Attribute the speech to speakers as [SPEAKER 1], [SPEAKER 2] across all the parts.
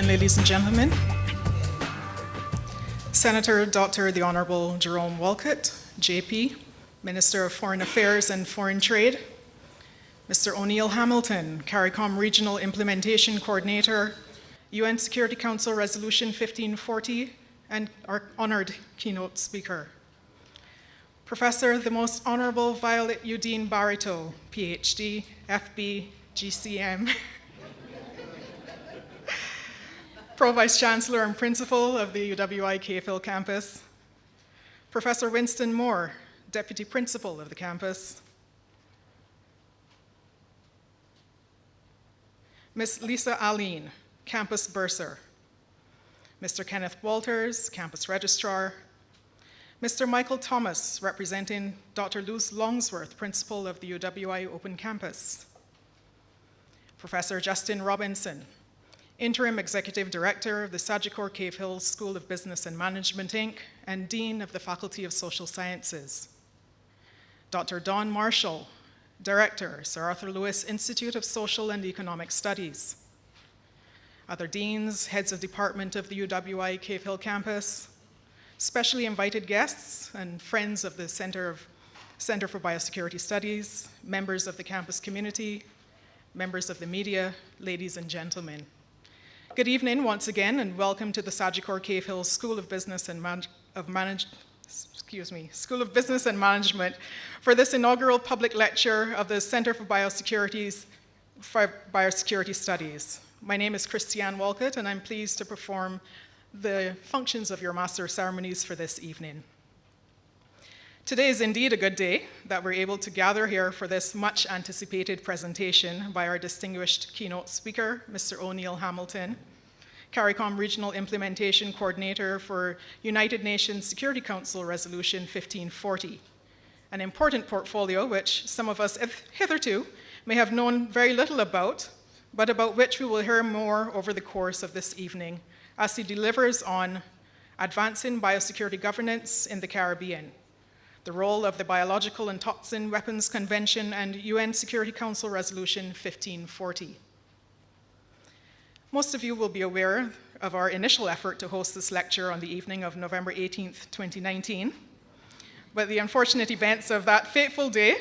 [SPEAKER 1] ladies and gentlemen. Senator Dr. the Honorable Jerome Wolcott, JP, Minister of Foreign Affairs and Foreign Trade, Mr. O'Neill Hamilton, Caricom Regional Implementation Coordinator, UN Security Council Resolution 1540, and our honored keynote speaker, Professor the Most Honorable Violet Udine Barito, PhD, FB, GCM, Pro Vice Chancellor and Principal of the UWI Cave campus, Professor Winston Moore, Deputy Principal of the campus, Ms. Lisa Aline, Campus Bursar, Mr. Kenneth Walters, Campus Registrar, Mr. Michael Thomas, representing Dr. Luz Longsworth, Principal of the UWI Open Campus, Professor Justin Robinson, Interim Executive Director of the Sagicor Cave Hills School of Business and Management, Inc., and Dean of the Faculty of Social Sciences, Dr. Dawn Marshall, Director, Sir Arthur Lewis Institute of Social and Economic Studies, other deans, heads of department of the UWI Cave Hill campus, specially invited guests and friends of the Center for BioSecurity Studies, members of the campus community, members of the media, ladies and gentlemen. Good evening once again, and welcome to the Sagicor Cave Hills School of Business and Management for this inaugural public lecture of the Center for BioSecurity Studies. My name is Christiane Wolcott, and I'm pleased to perform the functions of your master of ceremonies for this evening. Today is indeed a good day that we're able to gather here for this much anticipated presentation by our distinguished keynote speaker, Mr. O'Neill Hamilton, Caricom Regional Implementation Coordinator for United Nations Security Council Resolution 1540, an important portfolio which some of us hitherto may have known very little about, but about which we will hear more over the course of this evening as he delivers on advancing biosecurity governance in the Caribbean, the role of the Biological and Toxin Weapons Convention, and UN Security Council Resolution 1540. Most of you will be aware of our initial effort to host this lecture on the evening of November 18th, 2019, but the unfortunate events of that fateful day,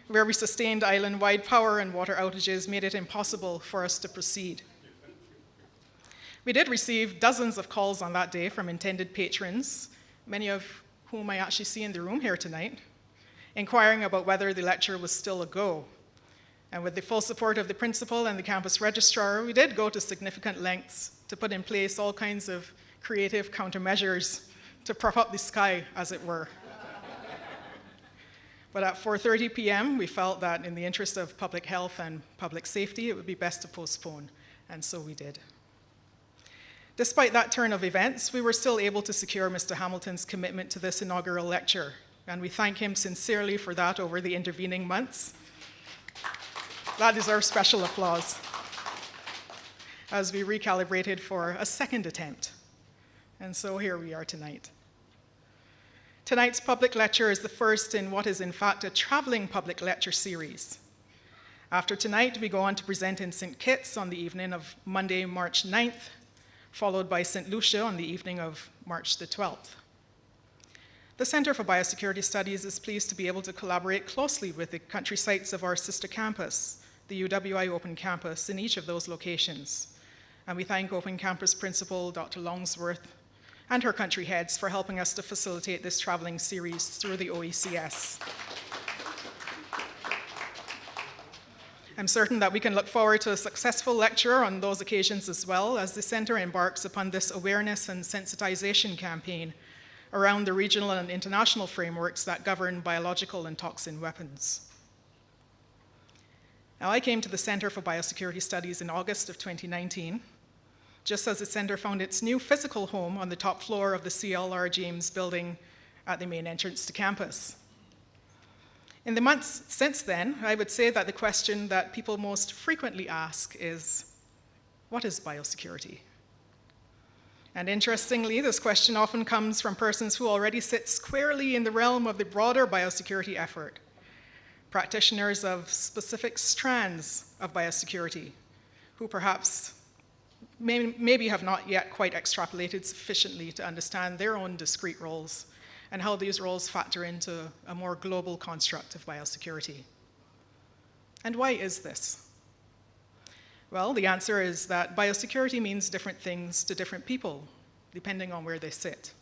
[SPEAKER 1] where we sustained island-wide power and water outages, made it impossible for us to proceed. We did receive dozens of calls on that day from intended patrons, many of whom I actually see in the room here tonight, inquiring about whether the lecture was still a go. And with the full support of the principal and the campus registrar, we did go to significant lengths to put in place all kinds of creative countermeasures to prop up the sky, as it were. But at 4:30 p.m., we felt that in the interest of public health and public safety, it would be best to postpone, and so we did. Despite that turn of events, we were still able to secure Mr. Hamilton's commitment to this inaugural lecture, and we thank him sincerely for that over the intervening months. That deserves special applause, as we recalibrated for a second attempt, and so here we are tonight. Tonight's public lecture is the first in what is in fact a traveling public lecture series. After tonight, we go on to present in St. Kitts on the evening of Monday, March 9th, followed by St. Lucia on the evening of March the 12th. The Center for Biosecurity Studies is pleased to be able to collaborate closely with the country sites of our sister campus, the UWI Open Campus, in each of those locations. And we thank Open Campus Principal Dr. Longsworth and her country heads for helping us to facilitate this traveling series through the OECS. I'm certain that we can look forward to a successful lecture on those occasions as well, as the Center embarks upon this awareness and sensitization campaign around the regional and international frameworks that govern biological and toxin weapons. Now, I came to the Center for Biosecurity Studies in August of 2019, just as the center found its new physical home on the top floor of the CLR James building at the main entrance to campus. In the months since then, I would say that the question that people most frequently ask is, what is biosecurity? And interestingly, this question often comes from persons who already sit squarely in the realm of the broader biosecurity effort, practitioners of specific strands of biosecurity, who perhaps maybe have not yet quite extrapolated sufficiently to understand their own discrete roles and how these roles factor into a more global construct of biosecurity. And why is this? Well, the answer is that biosecurity means different things to different people, depending on where they sit.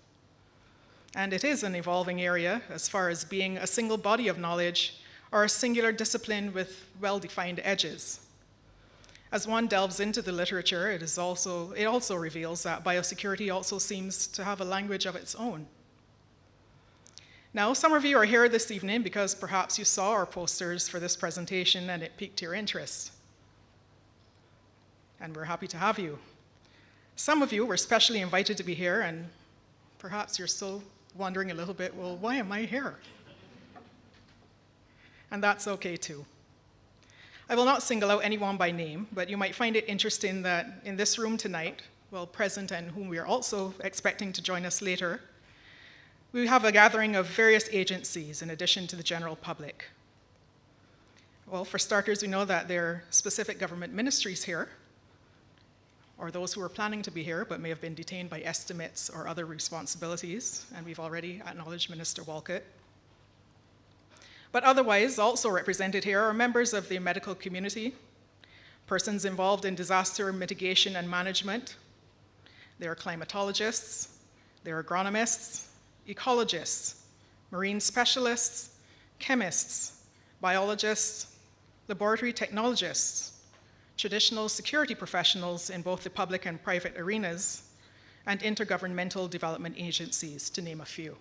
[SPEAKER 1] And it is an evolving area as far as being a single body of knowledge or a singular discipline with well-defined edges. As one delves into the literature, it also reveals that biosecurity also seems to have a language of its own. Now, some of you are here this evening because perhaps you saw our posters for this presentation and it piqued your interest. And we're happy to have you. Some of you were specially invited to be here, and perhaps you're still wondering a little bit, well, why am I here? And that's okay too. I will not single out anyone by name, but you might find it interesting that in this room tonight, well, present and whom we are also expecting to join us later, we have a gathering of various agencies in addition to the general public. Well, for starters, we know that there are specific government ministries here, or those who are planning to be here but may have been detained by estimates or other responsibilities, and we've already acknowledged Minister Walcott. But otherwise, also represented here are members of the medical community, persons involved in disaster mitigation and management. There are climatologists, there are agronomists, ecologists, marine specialists, chemists, biologists, laboratory technologists, traditional security professionals in both the public and private arenas, and intergovernmental development agencies, to name a few.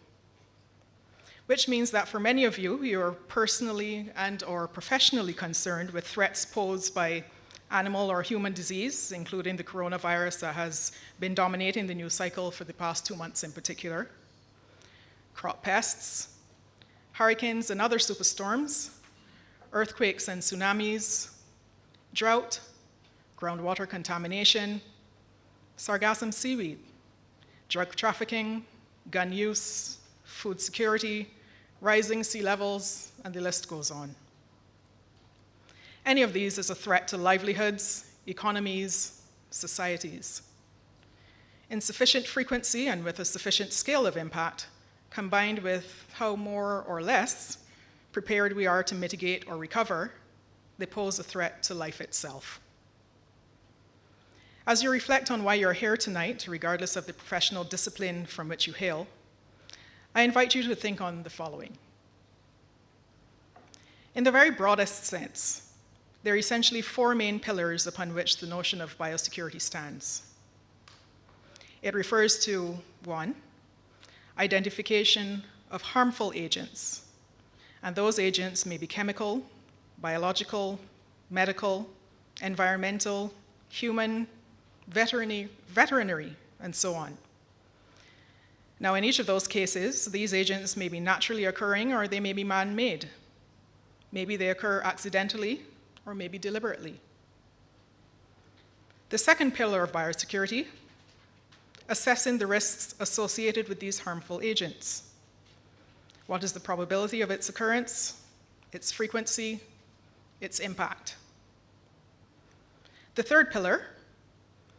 [SPEAKER 1] Which means that for many of you, you're personally and/or professionally concerned with threats posed by animal or human disease, including the coronavirus that has been dominating the news cycle for the past 2 months in particular, crop pests, hurricanes and other superstorms, earthquakes and tsunamis, drought, groundwater contamination, sargassum seaweed, drug trafficking, gun use, food security, rising sea levels, and the list goes on. Any of these is a threat to livelihoods, economies, societies. In sufficient frequency and with a sufficient scale of impact, combined with how more or less prepared we are to mitigate or recover, they pose a threat to life itself. As you reflect on why you're here tonight, regardless of the professional discipline from which you hail, I invite you to think on the following. In the very broadest sense, there are essentially 4 main pillars upon which the notion of biosecurity stands. It refers to 1, identification of harmful agents, and those agents may be chemical, biological, medical, environmental, human, veterinary, and so on. Now, in each of those cases, these agents may be naturally occurring or they may be man-made. Maybe they occur accidentally or maybe deliberately. The second pillar of biosecurity, assessing the risks associated with these harmful agents. What is the probability of its occurrence, its frequency, its impact? The third pillar,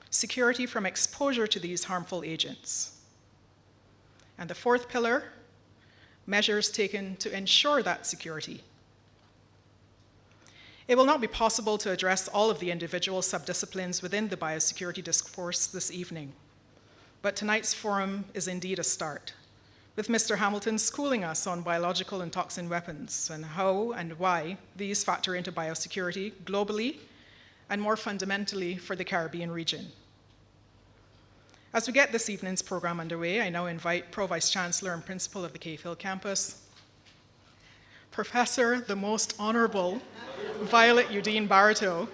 [SPEAKER 1] security from exposure to these harmful agents. And the fourth pillar, measures taken to ensure that security. It will not be possible to address all of the individual subdisciplines within the biosecurity discourse this evening, but tonight's forum is indeed a start, with Mr. Hamilton schooling us on biological and toxin weapons and how and why these factor into biosecurity globally and more fundamentally for the Caribbean region. As we get this evening's program underway, I now invite Pro Vice Chancellor and Principal of the Cave Hill campus, Professor the Most Honorable Violet Udine Barito,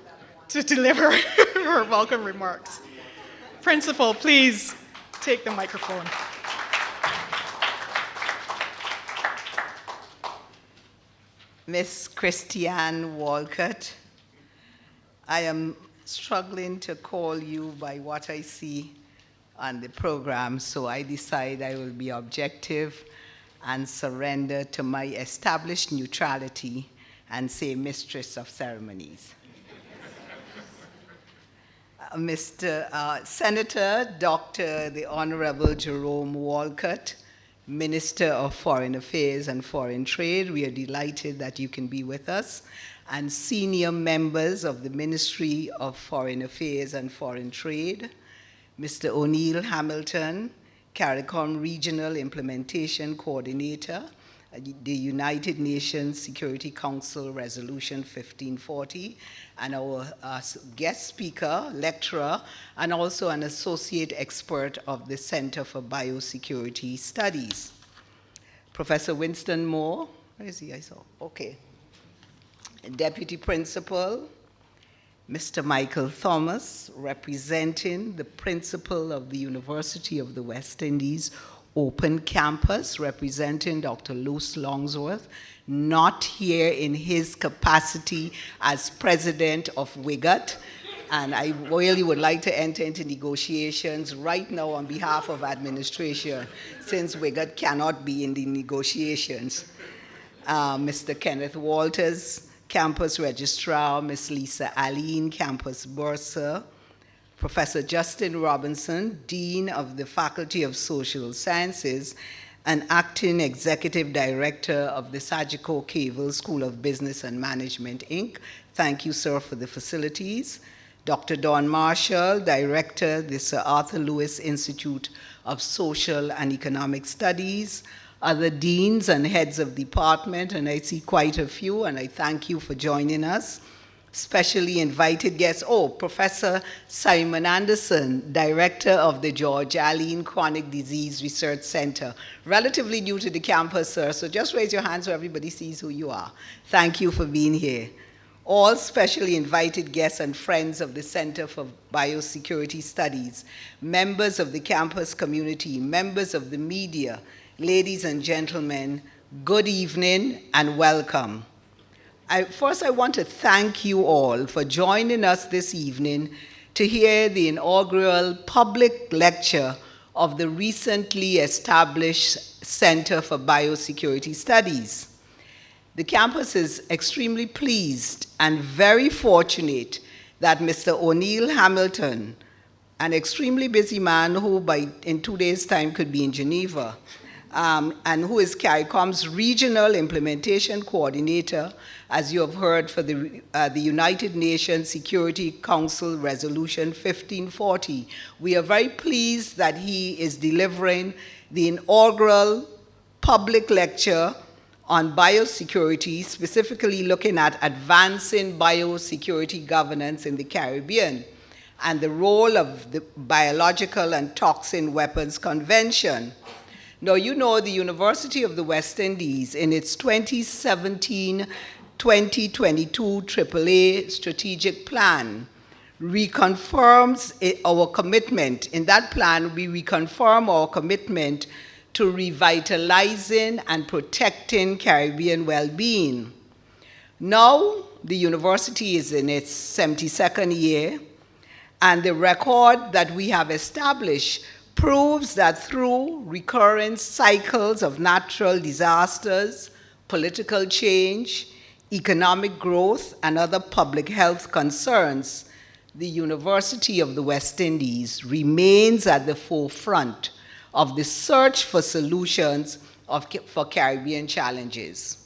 [SPEAKER 1] to deliver her welcome remarks. Principal, please take the microphone.
[SPEAKER 2] Miss Christiane Walcott, I am struggling to call you by what I see on the program, so I decide I will be objective and surrender to my established neutrality and say Mistress of Ceremonies. Mr. Senator Dr. the Honorable Jerome Walcott, Minister of Foreign Affairs and Foreign Trade. We are delighted that you can be with us. And senior members of the Ministry of Foreign Affairs and Foreign Trade, Mr. O'Neill Hamilton, Caricom Regional Implementation Coordinator, the United Nations Security Council Resolution 1540, and our guest speaker, lecturer, and also an associate expert of the Center for Biosecurity Studies. Professor Winston Moore, where is he? I saw, okay. Deputy Principal, Mr. Michael Thomas, representing the principal of the University of the West Indies Open Campus, representing Dr. Luce Longsworth, not here in his capacity as president of WIGUT, and I really would like to enter into negotiations right now on behalf of administration, since WIGUT cannot be in the negotiations. Mr. Kenneth Walters, Campus Registrar, Ms. Lisa Aline, Campus Bursar, Professor Justin Robinson, Dean of the Faculty of Social Sciences and Acting Executive Director of the Sajiko Cable School of Business and Management, Inc. Thank you, sir, for the facilities. Dr. Dawn Marshall, Director, the Sir Arthur Lewis Institute of Social and Economic Studies, other deans and heads of department, and I see quite a few, and I thank you for joining us. Specially invited guests, Professor Simon Anderson, Director of the George Allen Chronic Disease Research Center. Relatively new to the campus, sir, so just raise your hand so everybody sees who you are. Thank you for being here. All specially invited guests and friends of the Center for Biosecurity Studies, members of the campus community, members of the media, ladies and gentlemen, good evening and welcome. First, I want to thank you all for joining us this evening to hear the inaugural public lecture of the recently established Center for Biosecurity Studies. The campus is extremely pleased and very fortunate that Mr. O'Neill Hamilton, an extremely busy man who in 2 days' time could be in Geneva, and who is Caricom's Regional Implementation Coordinator, as you have heard, for the United Nations Security Council Resolution 1540. We are very pleased that he is delivering the inaugural public lecture on biosecurity, specifically looking at advancing biosecurity governance in the Caribbean and the role of the Biological and Toxin Weapons Convention. Now, you know the University of the West Indies, in its 2017-2022 AAA strategic plan, reconfirms our commitment. In that plan, we reconfirm our commitment to revitalizing and protecting Caribbean well-being. Now, the university is in its 72nd year, and the record that we have established proves that through recurrent cycles of natural disasters, political change, economic growth, and other public health concerns, the University of the West Indies remains at the forefront of the search for solutions for Caribbean challenges.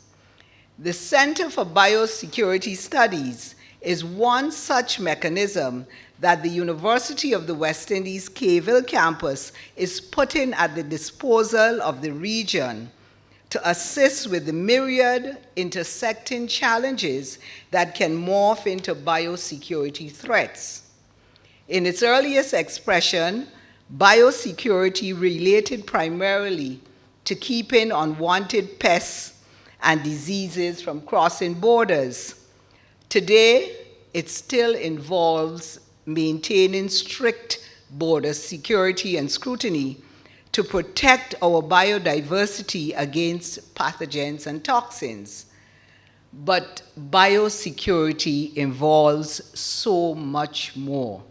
[SPEAKER 2] The Center for Biosecurity Studies is one such mechanism that the University of the West Indies Cayville campus is putting at the disposal of the region to assist with the myriad intersecting challenges that can morph into biosecurity threats. In its earliest expression, biosecurity related primarily to keeping unwanted pests and diseases from crossing borders. Today, it still involves maintaining strict border security and scrutiny to protect our biodiversity against pathogens and toxins. But biosecurity involves so much more.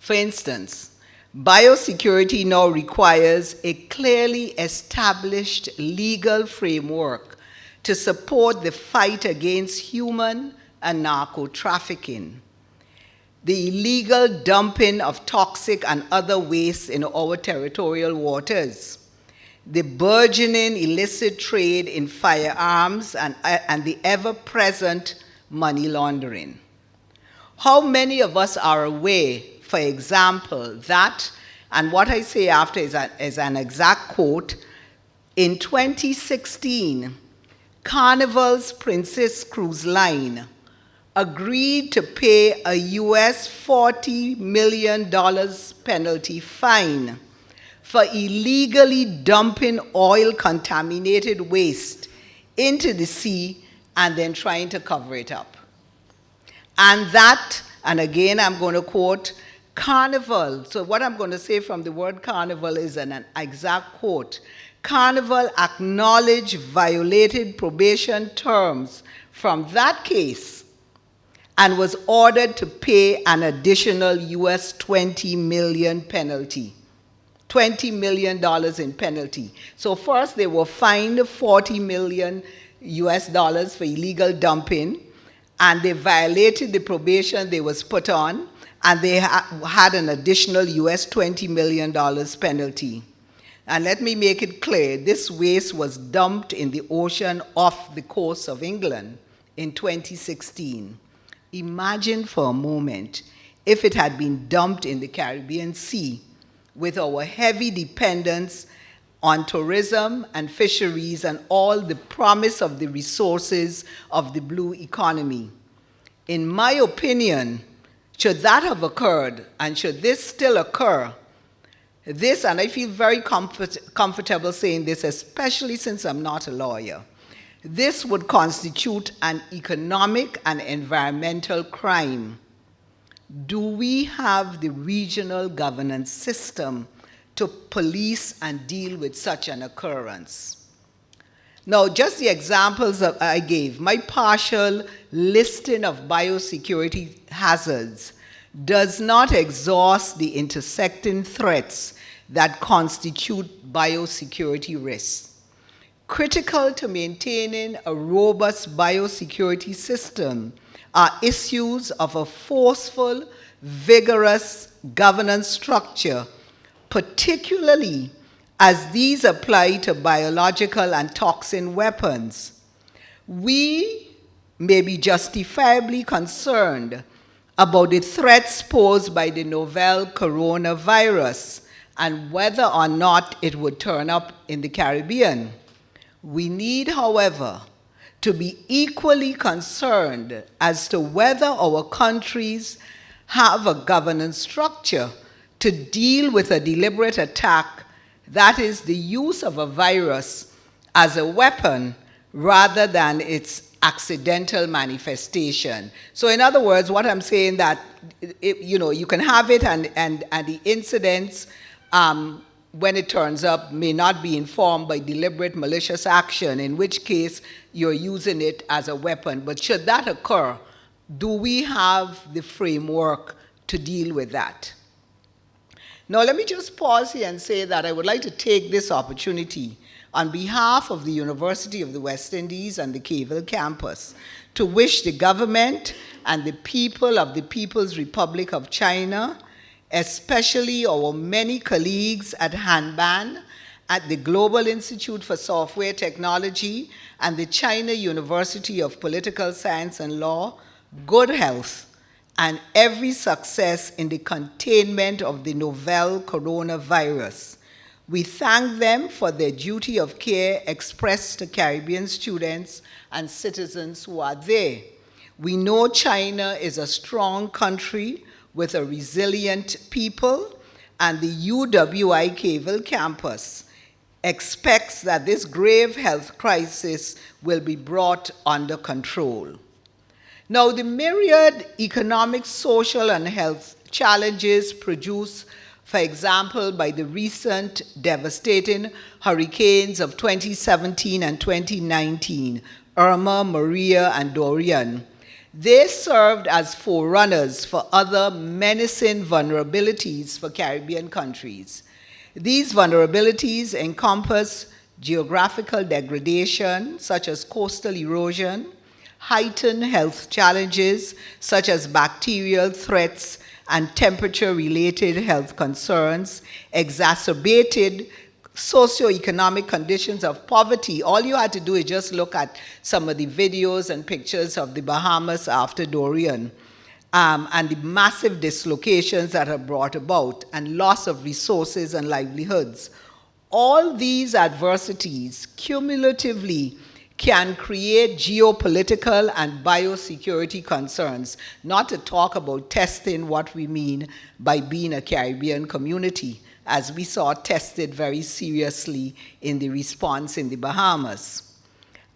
[SPEAKER 2] For instance, biosecurity now requires a clearly established legal framework to support the fight against human and narco trafficking. the illegal dumping of toxic and other wastes in our territorial waters, the burgeoning illicit trade in firearms, and the ever-present money laundering. How many of us are aware, for example, that, and what I say after is an exact quote, in 2016, Carnival's Princess Cruise Line agreed to pay a US $40 million penalty fine for illegally dumping oil-contaminated waste into the sea and then trying to cover it up. And that, and again I'm going to quote, Carnival, so what I'm going to say from the word Carnival is an exact quote. Carnival acknowledged violated probation terms from that case and was ordered to pay an additional US $20 million penalty. $20 million in penalty. So first they were fined $40 million US dollars for illegal dumping, and they violated the probation they was put on, and they had an additional US $20 million penalty. And let me make it clear, this waste was dumped in the ocean off the coast of England in 2016. Imagine for a moment if it had been dumped in the Caribbean Sea, with our heavy dependence on tourism and fisheries and all the promise of the resources of the blue economy. In my opinion, should that have occurred, and should this still occur, this, and I feel very comfortable saying this, especially since I'm not a lawyer, this would constitute an economic and environmental crime. Do we have the regional governance system to police and deal with such an occurrence? Now, just the examples that I gave, my partial listing of biosecurity hazards does not exhaust the intersecting threats that constitute biosecurity risks. Critical to maintaining a robust biosecurity system are issues of a forceful, vigorous governance structure, particularly as these apply to biological and toxin weapons. We may be justifiably concerned about the threats posed by the novel coronavirus and whether or not it would turn up in the Caribbean. We need, however, to be equally concerned as to whether our countries have a governance structure to deal with a deliberate attack, that is, the use of a virus as a weapon rather than its accidental manifestation. So in other words, what I'm saying that, you can have it and the incidents, when it turns up, may not be informed by deliberate malicious action, in which case you're using it as a weapon. But should that occur, do we have the framework to deal with that? Now, let me just pause here and say that I would like to take this opportunity on behalf of the University of the West Indies and the Cable campus to wish the government and the people of the People's Republic of China, especially our many colleagues at Hanban, at the Global Institute for Software Technology, and the China University of Political Science and Law, good health, and every success in the containment of the novel coronavirus. We thank them for their duty of care expressed to Caribbean students and citizens who are there. We know China is a strong country with a resilient people, and the UWI Cable campus expects that this grave health crisis will be brought under control. Now, the myriad economic, social, and health challenges produced, for example, by the recent devastating hurricanes of 2017 and 2019, Irma, Maria, and Dorian, they served as forerunners for other menacing vulnerabilities for Caribbean countries. These vulnerabilities encompass geographical degradation, such as coastal erosion, heightened health challenges such as bacterial threats and temperature-related health concerns, exacerbated socioeconomic conditions of poverty. All you had to do is just look at some of the videos and pictures of the Bahamas after Dorian, and the massive dislocations that are brought about, and loss of resources and livelihoods. All these adversities cumulatively can create geopolitical and biosecurity concerns, not to talk about testing what we mean by being a Caribbean community, as we saw tested very seriously in the response in the Bahamas.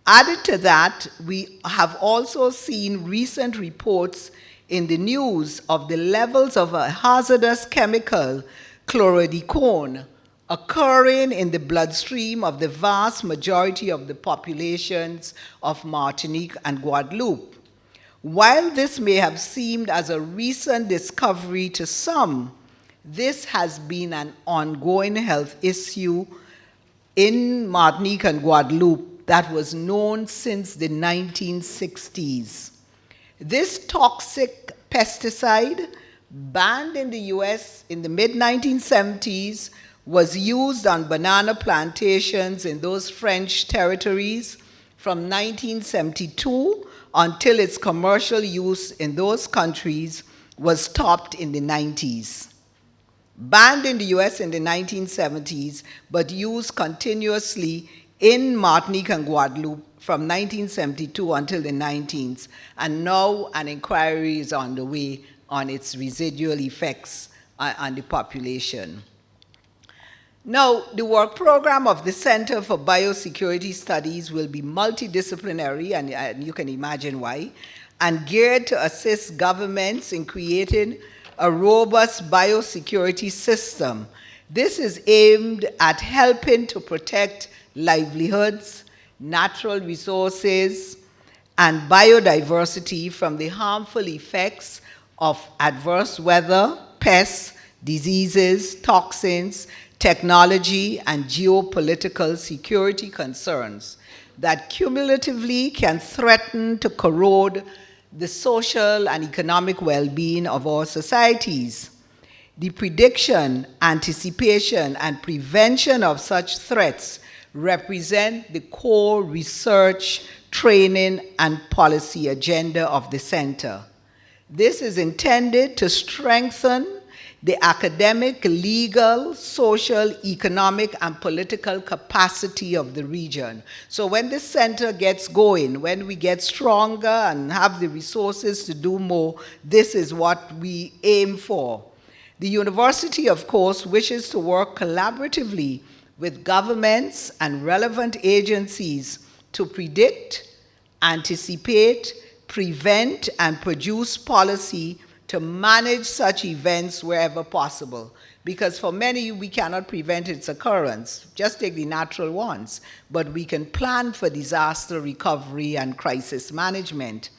[SPEAKER 2] Added to that, we have also seen recent reports in the news of the levels of a hazardous chemical, chloridicone, occurring in the bloodstream of the vast majority of the populations of Martinique and Guadeloupe. While this may have seemed as a recent discovery to some, this has been an ongoing health issue in Martinique and Guadeloupe that was known since the 1960s. This toxic pesticide, banned in the US in the mid-1970s, was used on banana plantations in those French territories from 1972 until its commercial use in those countries was stopped in the 90s. Banned in the US in the 1970s, but used continuously in Martinique and Guadeloupe from 1972 until the 19s, and now an inquiry is on the way on its residual effects on the population. Now, the work program of the Center for Biosecurity Studies will be multidisciplinary, and you can imagine why, and geared to assist governments in creating a robust biosecurity system. This is aimed at helping to protect livelihoods, natural resources, and biodiversity from the harmful effects of adverse weather, pests, diseases, toxins, technology, and geopolitical security concerns that cumulatively can threaten to corrode the social and economic well-being of our societies. The prediction, anticipation, and prevention of such threats represent the core research, training, and policy agenda of the center. This is intended to strengthen the academic, legal, social, economic, and political capacity of the region. So when this center gets going, when we get stronger and have the resources to do more, this is what we aim for. The university, of course, wishes to work collaboratively with governments and relevant agencies to predict, anticipate, prevent, and produce policy to manage such events wherever possible. Because for many, we cannot prevent its occurrence. Just take the natural ones. But we can plan for disaster recovery and crisis management.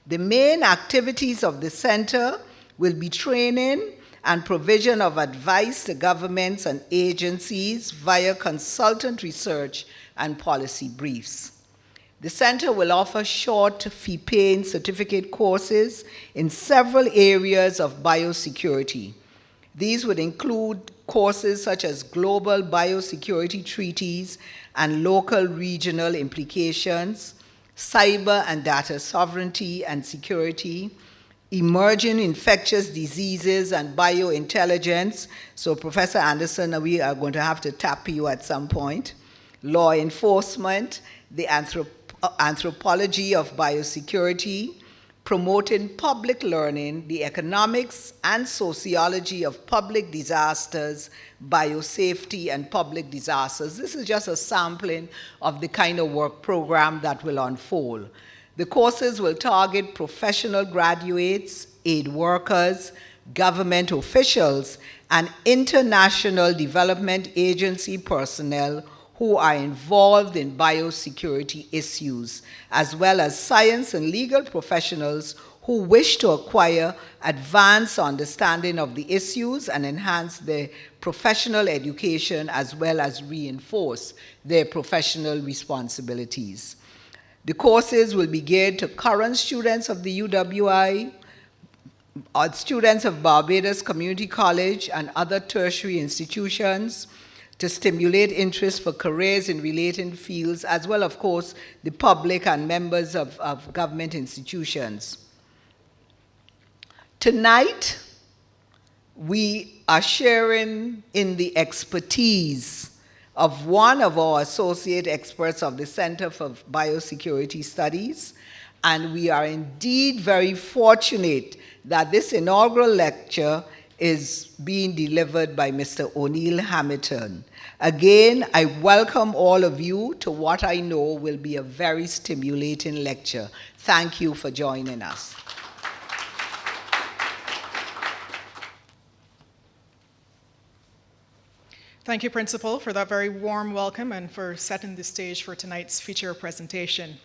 [SPEAKER 2] The main activities of the center will be training and provision of advice to governments and agencies via consultant research and policy briefs. The center will offer short fee-paying certificate courses in several areas of biosecurity. These would include courses such as global biosecurity treaties and local regional implications, cyber and data sovereignty and security, emerging infectious diseases and biointelligence. So Professor Anderson, we are going to have to tap you at some point. Law enforcement, the anthropology of biosecurity, promoting public learning, the economics and sociology of public disasters, biosafety, and public disasters. This is just a sampling of the kind of work program that will unfold. The courses will target professional graduates, aid workers, government officials, and international development agency personnel who are involved in biosecurity issues, as well as science and legal professionals who wish to acquire advanced understanding of the issues and enhance their professional education, as well as reinforce their professional responsibilities. The courses will be geared to current students of the UWI, students of Barbados Community College and other tertiary institutions, to stimulate interest for careers in related fields, as well, of course, the public and members of government institutions. Tonight, we are sharing in the expertise of one of our associate experts of the Center for Biosecurity Studies, and we are indeed very fortunate that this inaugural lecture is being delivered by Mr. O'Neill Hamilton. Again, I welcome all of you to what I know will be a very stimulating lecture. Thank you for joining us.
[SPEAKER 1] Thank you, Principal, for that very warm welcome and for setting the stage for tonight's feature presentation.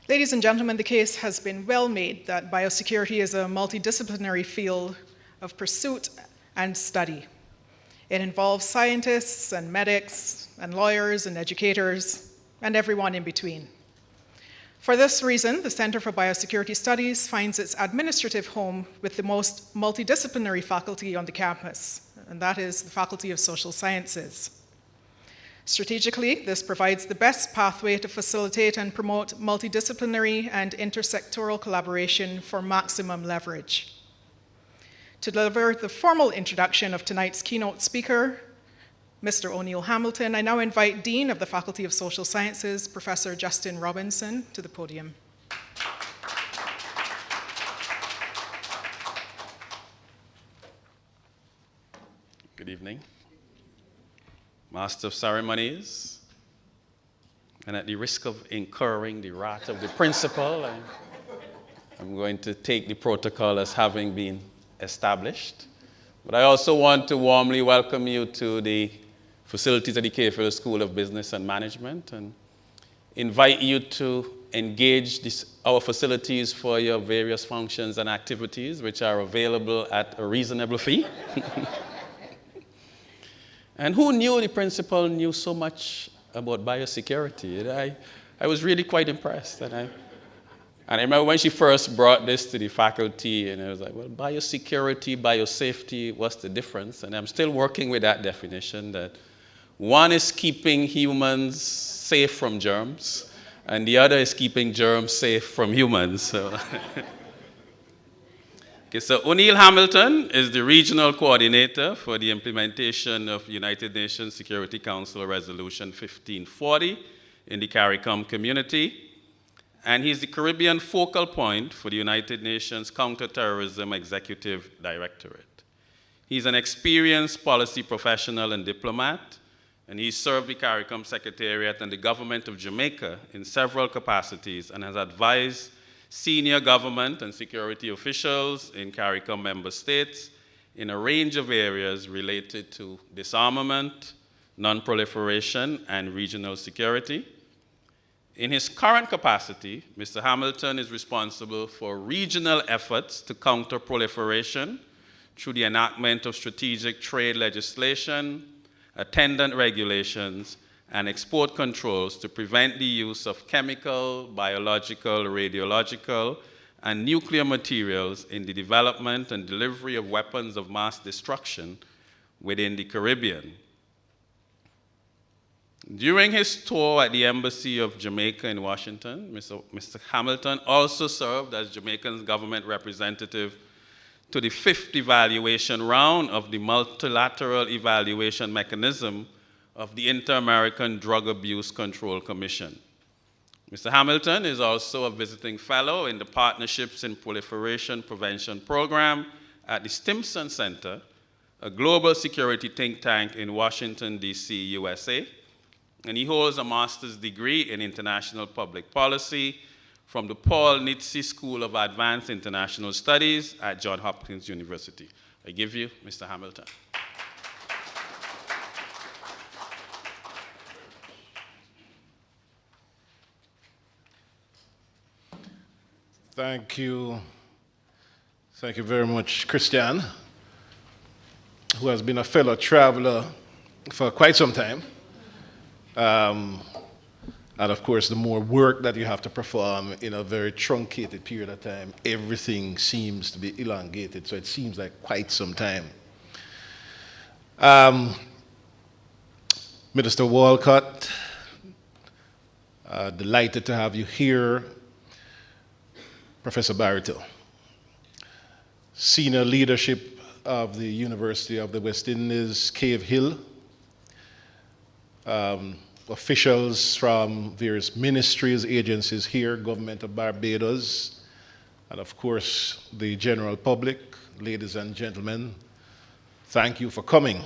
[SPEAKER 1] Ladies and gentlemen, the case has been well made that biosecurity is a multidisciplinary field of pursuit and study. It involves scientists and medics and lawyers and educators and everyone in between. For this reason, the Center for Biosecurity Studies finds its administrative home with the most multidisciplinary faculty on the campus, and that is the Faculty of Social Sciences. Strategically, this provides the best pathway to facilitate and promote multidisciplinary and intersectoral collaboration for maximum leverage. To deliver the formal introduction of tonight's keynote speaker, Mr. O'Neill Hamilton, I now invite Dean of the Faculty of Social Sciences, Professor Justin Robinson, to the podium.
[SPEAKER 3] Good evening. Master of Ceremonies, and at the risk of incurring the wrath of the principal, I'm going to take the protocol as having been established. But I also want to warmly welcome you to the facilities of the Cayfield School of Business and Management and invite you to engage our facilities for your various functions and activities, which are available at a reasonable fee. And who knew the principal knew so much about biosecurity? I was really quite impressed. And I remember when she first brought this to the faculty, and I was like, well, biosecurity, biosafety, what's the difference? And I'm still working with that definition, that one is keeping humans safe from germs, and the other is keeping germs safe from humans. So. Okay, so O'Neill Hamilton is the regional coordinator for the implementation of United Nations Security Council Resolution 1540 in the Caricom community. And he's the Caribbean focal point for the United Nations Counterterrorism Executive Directorate. He's an experienced policy professional and diplomat, and he served the Caricom Secretariat and the government of Jamaica in several capacities and has advised senior government and security officials in CARICOM member states in a range of areas related to disarmament, non-proliferation, and regional security. In his current capacity, Mr. Hamilton is responsible for regional efforts to counter proliferation through the enactment of strategic trade legislation, attendant regulations, and export controls to prevent the use of chemical, biological, radiological, and nuclear materials in the development and delivery of weapons of mass destruction within the Caribbean. During his tour at the Embassy of Jamaica in Washington, Mr. Hamilton also served as Jamaica's government representative to the 5th evaluation round of the multilateral evaluation mechanism of the Inter-American Drug Abuse Control Commission. Mr. Hamilton is also a visiting fellow in the Partnerships in Proliferation Prevention Program at the Stimson Center, a global security think tank in Washington, D.C., USA, and he holds a master's degree in international public policy from the Paul Nitze School of Advanced International Studies at Johns Hopkins University. I give you Mr. Hamilton.
[SPEAKER 4] Thank you. Thank you very much, Christian, who has been a fellow traveler for quite some time. And of course, the more work that you have to perform in a very truncated period of time, everything seems to be elongated. So it seems like quite some time. Minister Walcott, delighted to have you here. Professor Barito, senior leadership of the University of the West Indies, Cave Hill, officials from various ministries, agencies here, Government of Barbados, and of course the general public, ladies and gentlemen, thank you for coming.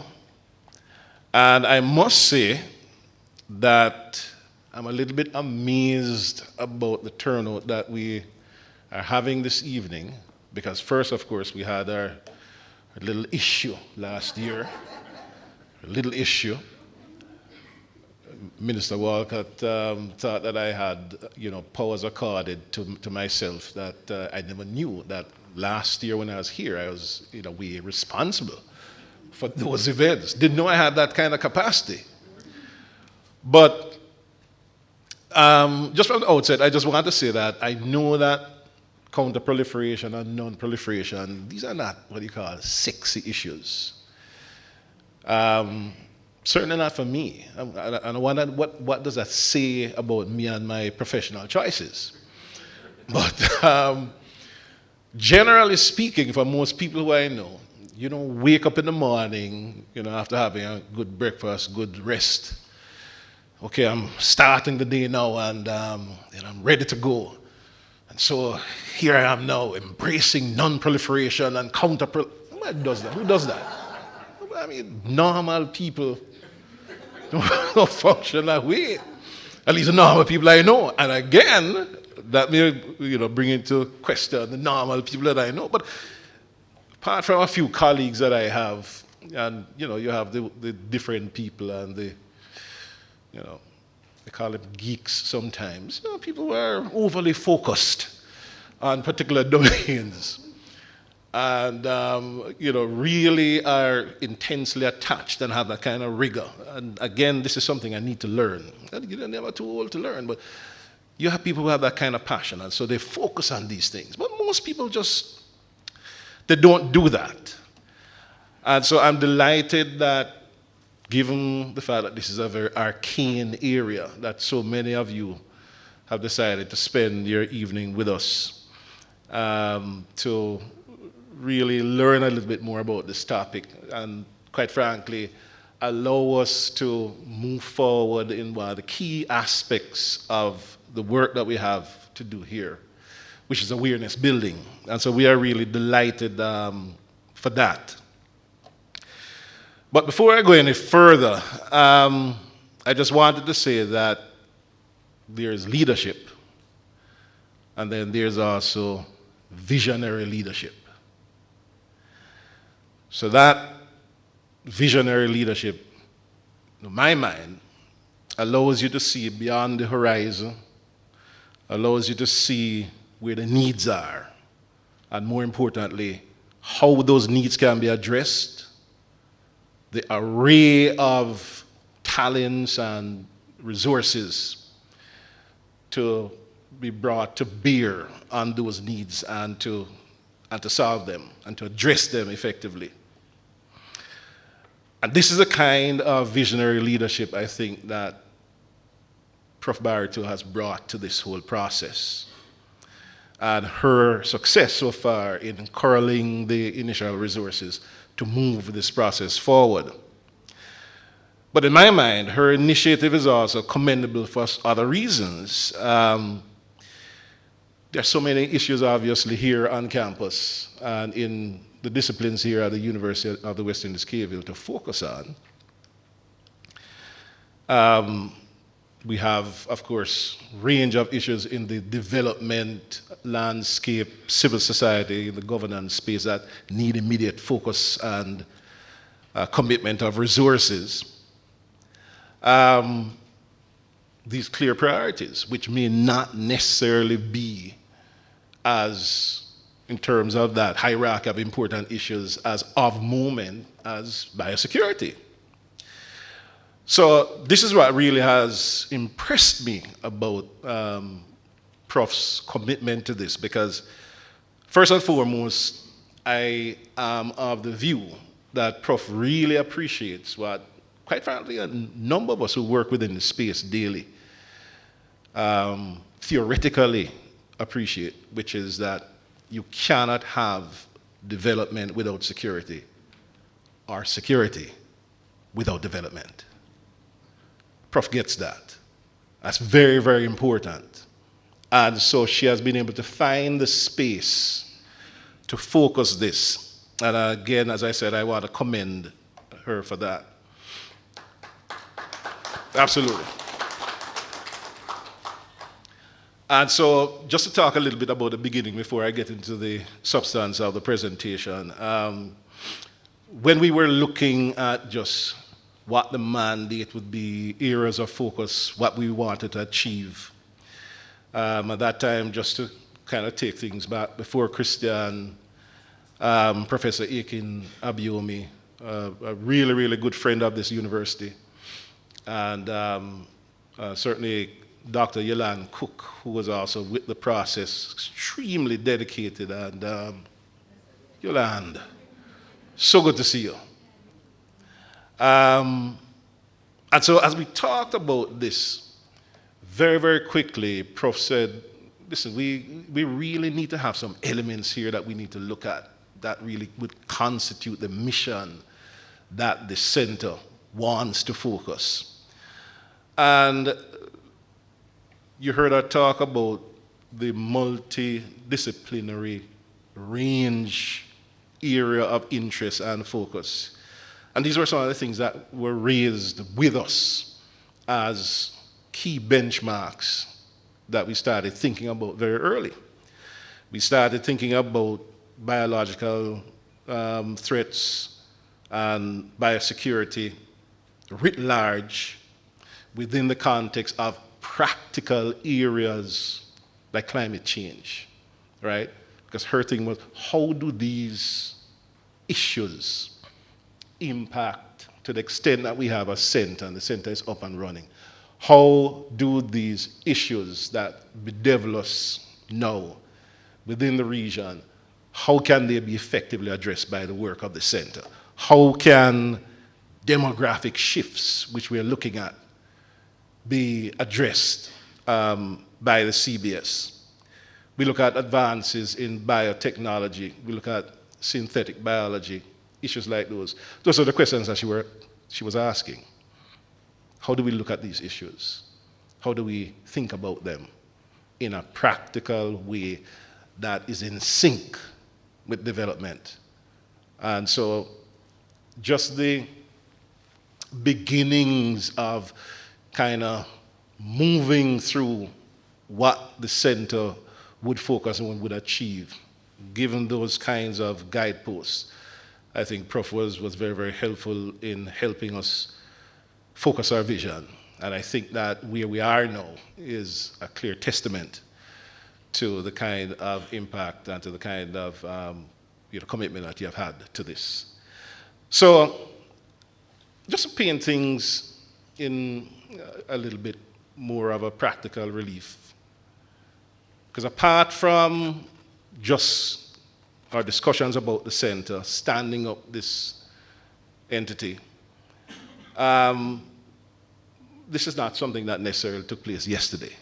[SPEAKER 4] And I must say that I'm a little bit amazed about the turnout that we are having this evening, because first, of course, we had our little issue last year, a little issue. Minister Walcott thought that I had, powers accorded to myself that I never knew that last year when I was here, I was, in a way, responsible for those events. Didn't know I had that kind of capacity. But just from the outset, I just want to say that I know that counter-proliferation and non-proliferation, these are not what you call sexy issues. Certainly not for me. And I wonder what does that say about me and my professional choices. But generally speaking, for most people who I know, wake up in the morning, after having a good breakfast, good rest. Okay, I'm starting the day now and I'm ready to go. And so here I am now embracing non-proliferation and counter-proliferation. Who does that? Who does that? I mean, normal people don't function that way. At least the normal people I know. And again, that may bring into question the normal people that I know. But apart from a few colleagues that I have, and you have the different people and they call them geeks sometimes. People who are overly focused on particular domains and really are intensely attached and have that kind of rigor. And again, this is something I need to learn. You're never too old to learn, but you have people who have that kind of passion, and so they focus on these things. But most people they don't do that. And so I'm delighted that, given the fact that this is a very arcane area, that so many of you have decided to spend your evening with us to really learn a little bit more about this topic and, quite frankly, allow us to move forward in one of the key aspects of the work that we have to do here, which is awareness building. And so we are really delighted for that. But before I go any further, I just wanted to say that there's leadership, and then there's also visionary leadership. So that visionary leadership, in my mind, allows you to see beyond the horizon, allows you to see where the needs are, and more importantly, how those needs can be addressed, the array of talents and resources to be brought to bear on those needs and to solve them and to address them effectively. And this is the kind of visionary leadership, I think, that Prof. Barito has brought to this whole process. And her success so far in corralling the initial resources to move this process forward. But in my mind, her initiative is also commendable for other reasons. There are so many issues, obviously, here on campus and in the disciplines here at the University of the West Indies, Cave Hill, to focus on. We have, of course, range of issues in the development landscape, civil society, the governance space that need immediate focus and commitment of resources. These clear priorities, which may not necessarily be as, in terms of that hierarchy of important issues, as of moment as biosecurity. So this is what really has impressed me about Prof's commitment to this, because first and foremost, I am of the view that Prof really appreciates what, quite frankly, a number of us who work within the space daily theoretically appreciate, which is that you cannot have development without security, or security without development. Prof gets that. That's very, very important. And so she has been able to find the space to focus this. And again, as I said, I want to commend her for that. Absolutely. And so, just to talk a little bit about the beginning before I get into the substance of the presentation, when we were looking at just what the mandate would be, areas of focus, what we wanted to achieve, at that time, just to kind of take things back, before Christian, Professor Akin Abiomi, a really, really good friend of this university, and certainly Dr. Yolande Cook, who was also with the process, extremely dedicated. And Yolande, so good to see you. And so as we talked about this, very, very quickly, Prof said, listen, we really need to have some elements here that we need to look at that really would constitute the mission that the center wants to focus. And you heard her talk about the multidisciplinary range area of interest and focus. And these were some of the things that were raised with us as key benchmarks that we started thinking about very early. We started thinking about biological threats and biosecurity writ large within the context of practical areas like climate change, right? Because her thing was, how do these issues impact to the extent that we have a center and the center is up and running? How do these issues that bedevil us now within the region, how can they be effectively addressed by the work of the center? How can demographic shifts, which we're looking at, be addressed by the CBS? We look at advances in biotechnology. We look at synthetic biology, issues like those. Those are the questions that she was asking. How do we look at these issues? How do we think about them in a practical way that is in sync with development? And so just the beginnings of kind of moving through what the center would focus on and would achieve, given those kinds of guideposts. I think Prof was very, very helpful in helping us focus our vision. And I think that where we are now is a clear testament to the kind of impact and to the kind of commitment that you have had to this. So just to paint things in a little bit more of a practical relief, because apart from just our discussions about the center, standing up this entity, this is not something that necessarily took place yesterday.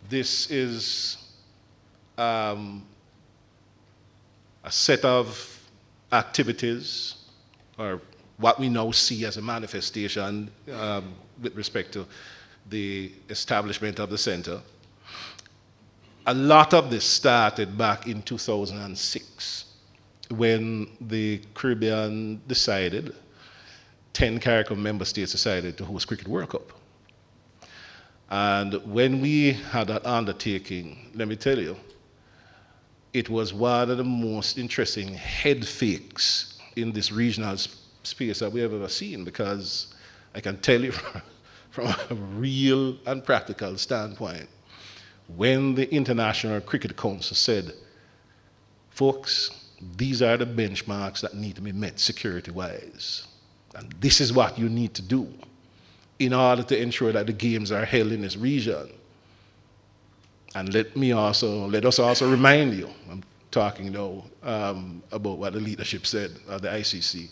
[SPEAKER 4] This is a set of activities, or what we now see as a manifestation with respect to the establishment of the center. A lot of this started back in 2006 when the Caribbean decided, 10 Caricom member states decided to host Cricket World Cup. And when we had that undertaking, let me tell you, it was one of the most interesting head fakes in this regional space that we have ever seen, because I can tell you from a real and practical standpoint, when the International Cricket Council said, folks, these are the benchmarks that need to be met security-wise, And this is what you need to do in order to ensure that the games are held in this region. And let us also remind you, I'm talking now about what the leadership said at the ICC.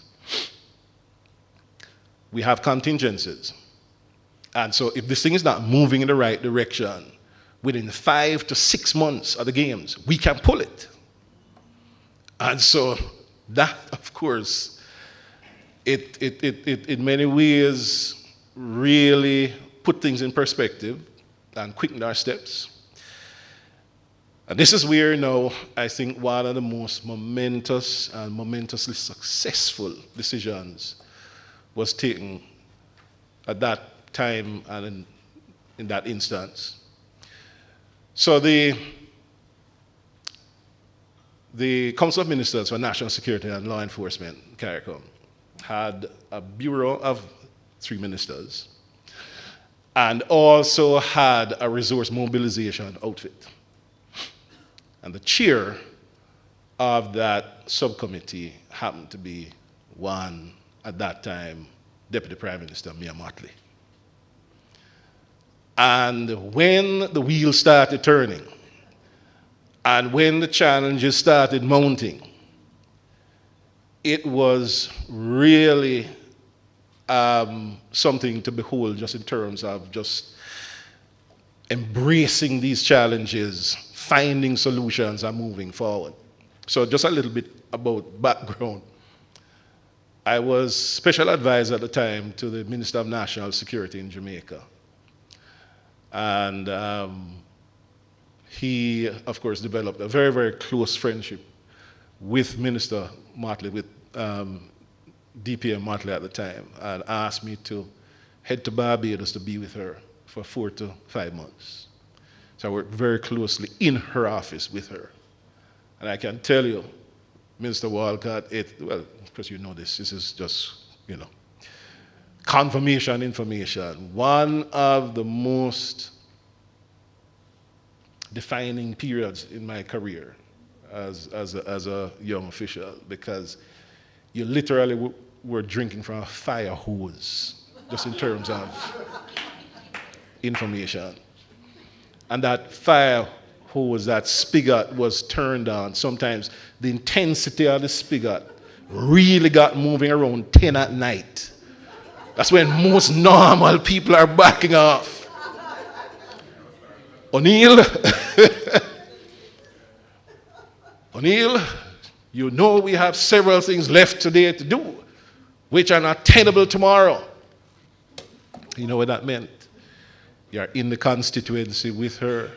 [SPEAKER 4] We have contingencies. And so if this thing is not moving in the right direction, within 5 to 6 months of the games, we can pull it. And so that, of course, it in many ways really put things in perspective and quickened our steps. And this is where now I think one of the most momentous and momentously successful decisions was taken at that time and in that instance. So the Council of Ministers for National Security and Law Enforcement, Caricom, had a bureau of 3 ministers and also had a resource mobilization outfit. And the chair of that subcommittee happened to be one, at that time, Deputy Prime Minister Mia Mottley. And when the wheels started turning, and when the challenges started mounting, it was really something to behold just in terms of just embracing these challenges, finding solutions and moving forward. So just a little bit about background. I was special advisor at the time to the Minister of National Security in Jamaica. And he, of course, developed a very, very close friendship with Minister Mottley, with DPM Mottley at the time, and asked me to head to Barbados to be with her for 4 to 5 months. So I worked very closely in her office with her. And I can tell you, Minister Walcott, well, because you know this is just, confirmation information. One of the most defining periods in my career as a young official, because you literally were drinking from a fire hose, just in terms of information. And that fire hose, that spigot was turned on. Sometimes the intensity of the spigot really got moving around 10 at night. That's when most normal people are backing off. O'Neill, O'Neill, you know we have several things left today to do, which are not tenable tomorrow. You know what that meant? You're in the constituency with her.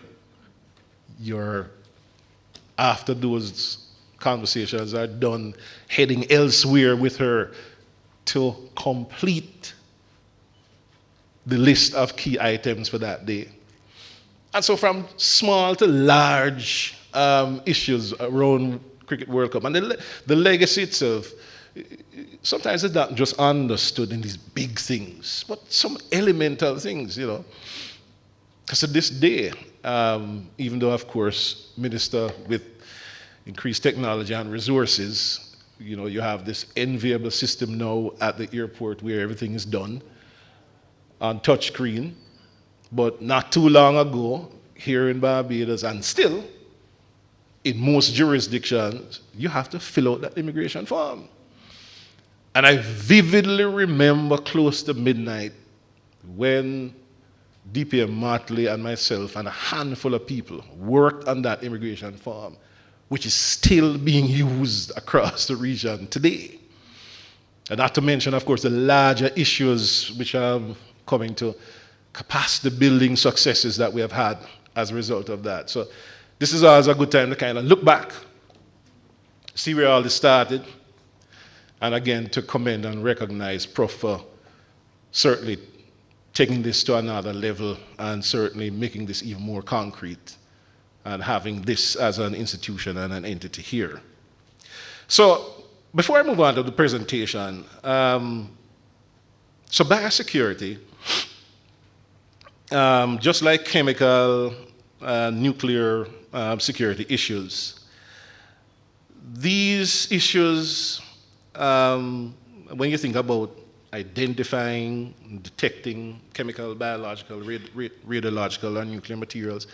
[SPEAKER 4] You're, after those conversations are done, heading elsewhere with her to complete the list of key items for that day. And so from small to large issues around Cricket World Cup, and the legacy itself, sometimes it's not just understood in these big things, but some elemental things, Because to this day, even though, of course, Minister, with increased technology and resources, you have this enviable system now at the airport where everything is done on touchscreen. But not too long ago, here in Barbados, and still, in most jurisdictions, you have to fill out that immigration form. And I vividly remember close to midnight when DPM Mottley and myself and a handful of people worked on that immigration form, which is still being used across the region today. And not to mention, of course, the larger issues which are coming to capacity building successes that we have had as a result of that. So this is always a good time to kind of look back, see where all this started, and again to commend and recognize Prof for certainly taking this to another level and certainly making this even more concrete and having this as an institution and an entity here. So before I move on to the presentation, so BioSecurity, just like chemical, nuclear security issues, these issues, when you think about identifying, detecting chemical, biological, radiological, and nuclear materials.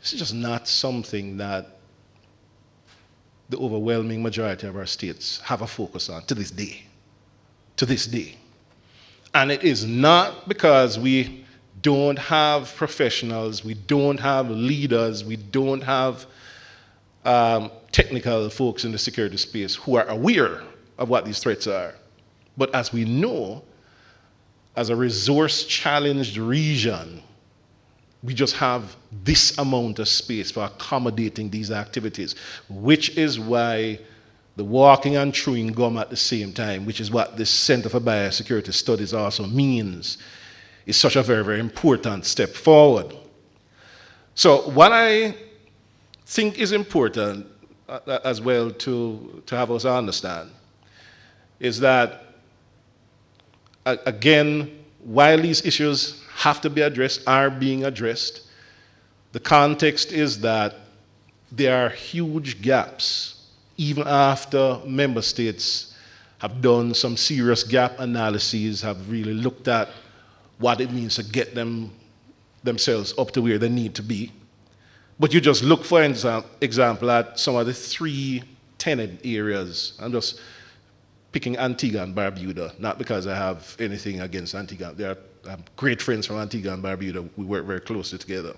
[SPEAKER 4] This is just not something that the overwhelming majority of our states have a focus on to this day. To this day. And it is not because we don't have professionals, we don't have leaders, we don't have technical folks in the security space who are aware of what these threats are. But as we know, as a resource-challenged region, we just have this amount of space for accommodating these activities, which is why the walking and chewing gum at the same time, which is what this Center for Biosecurity Studies also means, is such a very, very important step forward. So what I think is important as well to have us understand is that, again, while these issues have to be addressed, are being addressed, the context is that there are huge gaps even after member states have done some serious gap analyses, have really looked at what it means to get themselves up to where they need to be. But you just look, for example, at some of the 3 tenant areas. I'm just picking Antigua and Barbuda, not because I have anything against Antigua. They are great friends from Antigua and Barbuda. We work very closely together.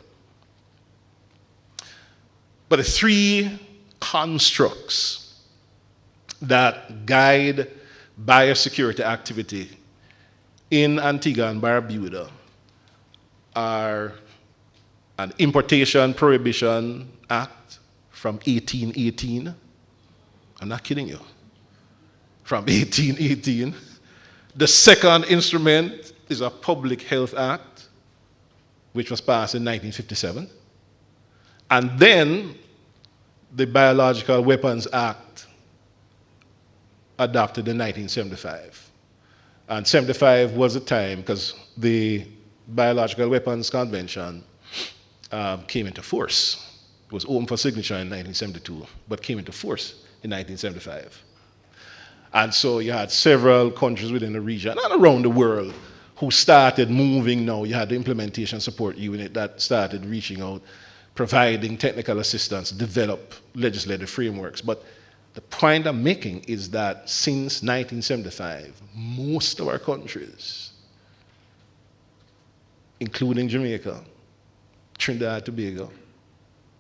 [SPEAKER 4] But the 3 constructs that guide biosecurity activity in Antigua and Barbuda are an Importation Prohibition Act from 1818. I'm not kidding you. From 1818. The second instrument is a Public Health Act, which was passed in 1957. And then the Biological Weapons Act, adopted in 1975. And 75 was the time, because the Biological Weapons Convention came into force. It was open for signature in 1972, but came into force in 1975. And so you had several countries within the region and around the world who started moving now. You had the Implementation Support Unit that started reaching out, providing technical assistance, develop legislative frameworks. But the point I'm making is that since 1975, most of our countries, including Jamaica, Trinidad and Tobago,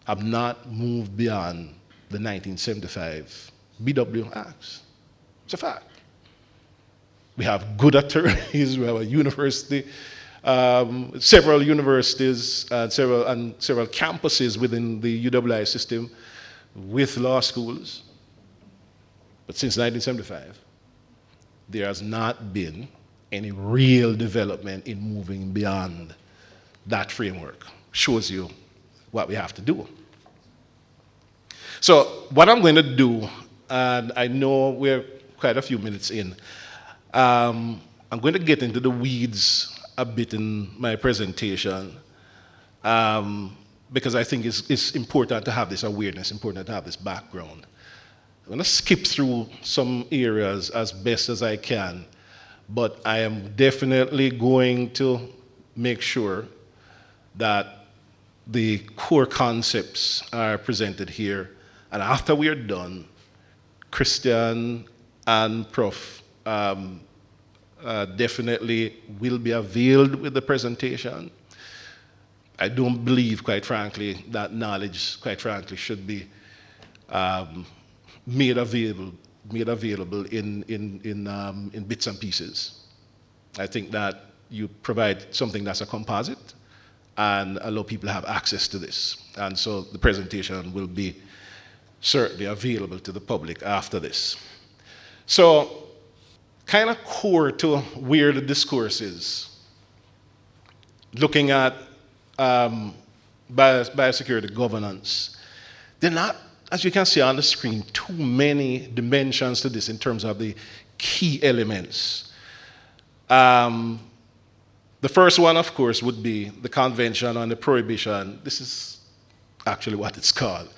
[SPEAKER 4] have not moved beyond the 1975 BW Acts. It's a fact. We have good attorneys, we have a university, several universities, several campuses within the UWI system with law schools. But since 1975, there has not been any real development in moving beyond that framework. Shows you what we have to do. So what I'm going to do, and I know we're quite a few minutes in, I'm going to get into the weeds a bit in my presentation, because I think it's important to have this awareness, important to have this background. I'm going to skip through some areas as best as I can, but I am definitely going to make sure that the core concepts are presented here. And after we are done, Christian and Prof definitely will be availed with the presentation. I don't believe, quite frankly, that knowledge, quite frankly, should be made available in bits and pieces. I think that you provide something that's a composite and allow people to have access to this. And so the presentation will be certainly available to the public after this. So, kind of core to where the discourse is, looking at biosecurity governance, they're not, as you can see on the screen, too many dimensions to this in terms of the key elements. The first one, of course, would be the Convention on the Prohibition. This is actually what it's called.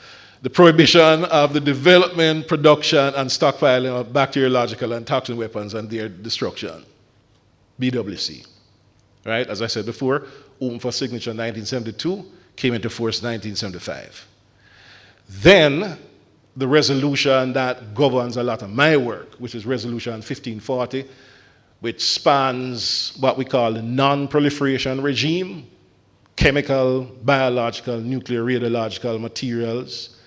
[SPEAKER 4] The prohibition of the development, production, and stockpiling of bacteriological and toxin weapons and their destruction. BWC. Right? As I said before, open for signature in 1972, came into force in 1975. Then the resolution that governs a lot of my work, which is Resolution 1540, which spans what we call the non-proliferation regime, chemical, biological, nuclear, radiological materials,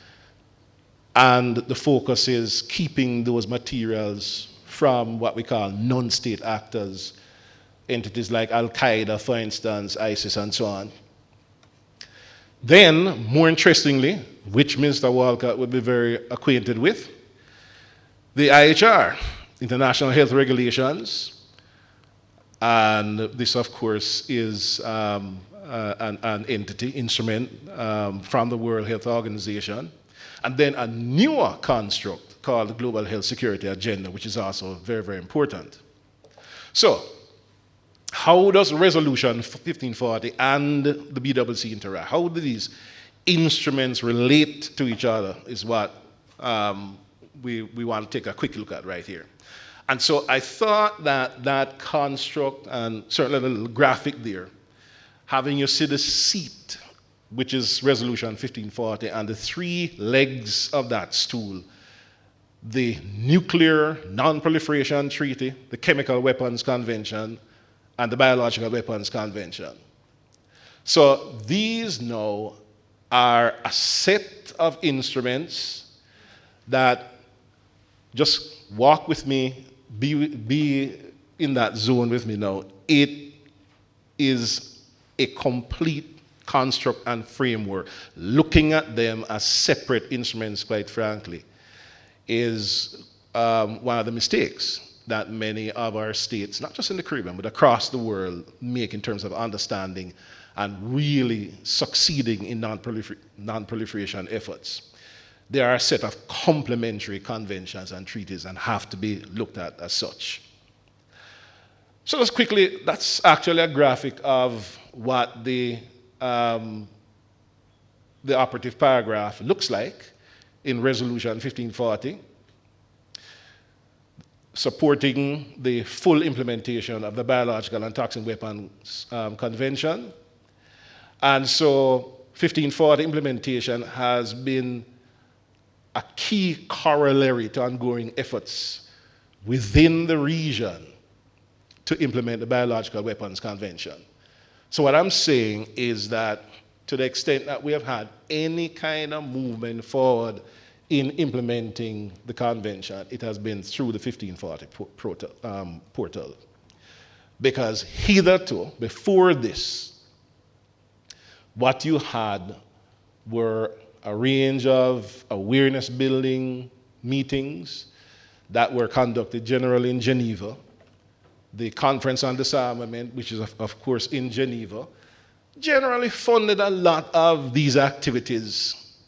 [SPEAKER 4] and the focus is keeping those materials from what we call non-state actors, entities like Al-Qaeda, for instance, ISIS, and so on. Then, more interestingly, which Mr. Walcott would be very acquainted with, the IHR, International Health Regulations, and this, of course, is an entity, instrument from the World Health Organization, and then a newer construct called the Global Health Security Agenda, which is also very, very important. So, how does Resolution 1540 and the BWC interact? How do these instruments relate to each other is what we want to take a quick look at right here. And so I thought that that construct, and certainly the little graphic there, having you see the seat, which is Resolution 1540, and the three legs of that stool, the Nuclear Non-Proliferation Treaty, the Chemical Weapons Convention, and the Biological Weapons Convention. So these now are a set of instruments that, just walk with me, be in that zone with me now. It is a complete construct and framework. Looking at them as separate instruments, quite frankly, is one of the mistakes that many of our states, not just in the Caribbean, but across the world, make in terms of understanding and really succeeding in non-proliferation efforts. There are a set of complementary conventions and treaties and have to be looked at as such. So just quickly, that's actually a graphic of what the operative paragraph looks like in Resolution 1540, supporting the full implementation of the Biological and Toxin Weapons Convention. And so 1540 implementation has been a key corollary to ongoing efforts within the region to implement the Biological Weapons Convention. So what I'm saying is that to the extent that we have had any kind of movement forward in implementing the convention, it has been through the 1540 portal. Because hitherto, before this, what you had were a range of awareness building meetings that were conducted generally in Geneva. The Conference on Disarmament, which is of course in Geneva, generally funded a lot of these activities.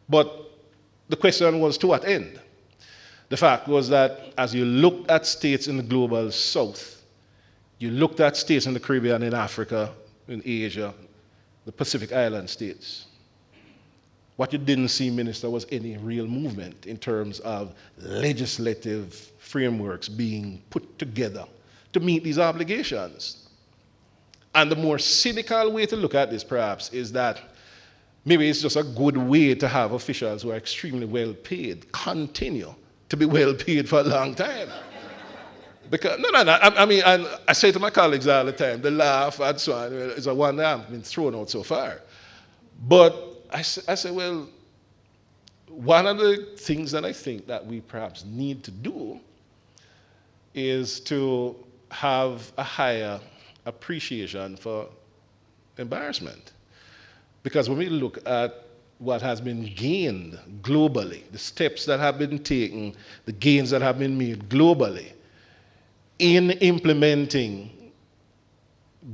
[SPEAKER 4] But the question was, to what end? The fact was that as you looked at states in the global south, you looked at states in the Caribbean, in Africa, in Asia, the Pacific Island states, what you didn't see, Minister, was any real movement in terms of legislative frameworks being put together to meet these obligations. And the more cynical way to look at this, perhaps, is that maybe it's just a good way to have officials who are extremely well paid continue to be well paid for a long time. Because, I mean, I say to my colleagues all the time, they laugh and so on, it's a one that I've been thrown out so far. But I say, well, one of the things that I think that we perhaps need to do is to have a higher appreciation for embarrassment. Because when we look at what has been gained globally, the steps that have been taken, the gains that have been made globally in implementing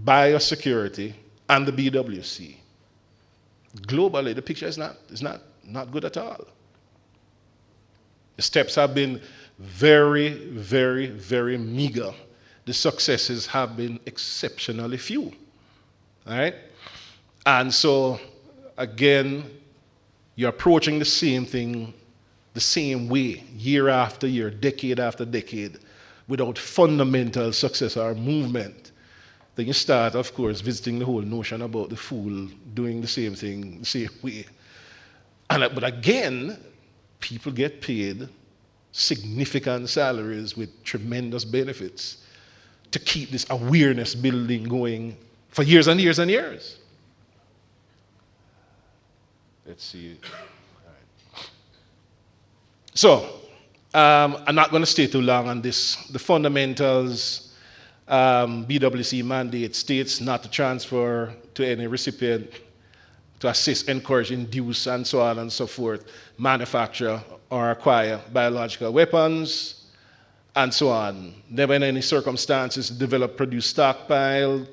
[SPEAKER 4] biosecurity and the BWC, globally the picture is not good at all. The steps have been very, very, very meager. The successes have been exceptionally few. All right? And so, again, you're approaching the same thing the same way, year after year, decade after decade. without fundamental success or movement, then you start, of course, visiting the whole notion about the fool doing the same thing the same way. But again, people get paid significant salaries with tremendous benefits to keep this awareness building going for years and years and years. Let's see. All right. So, I'm not going to stay too long on this. The fundamentals, BWC mandate states not to transfer to any recipient, to assist, encourage, induce, and so on and so forth, manufacture or acquire biological weapons, and so on. Never in any circumstances develop, produce, stockpile,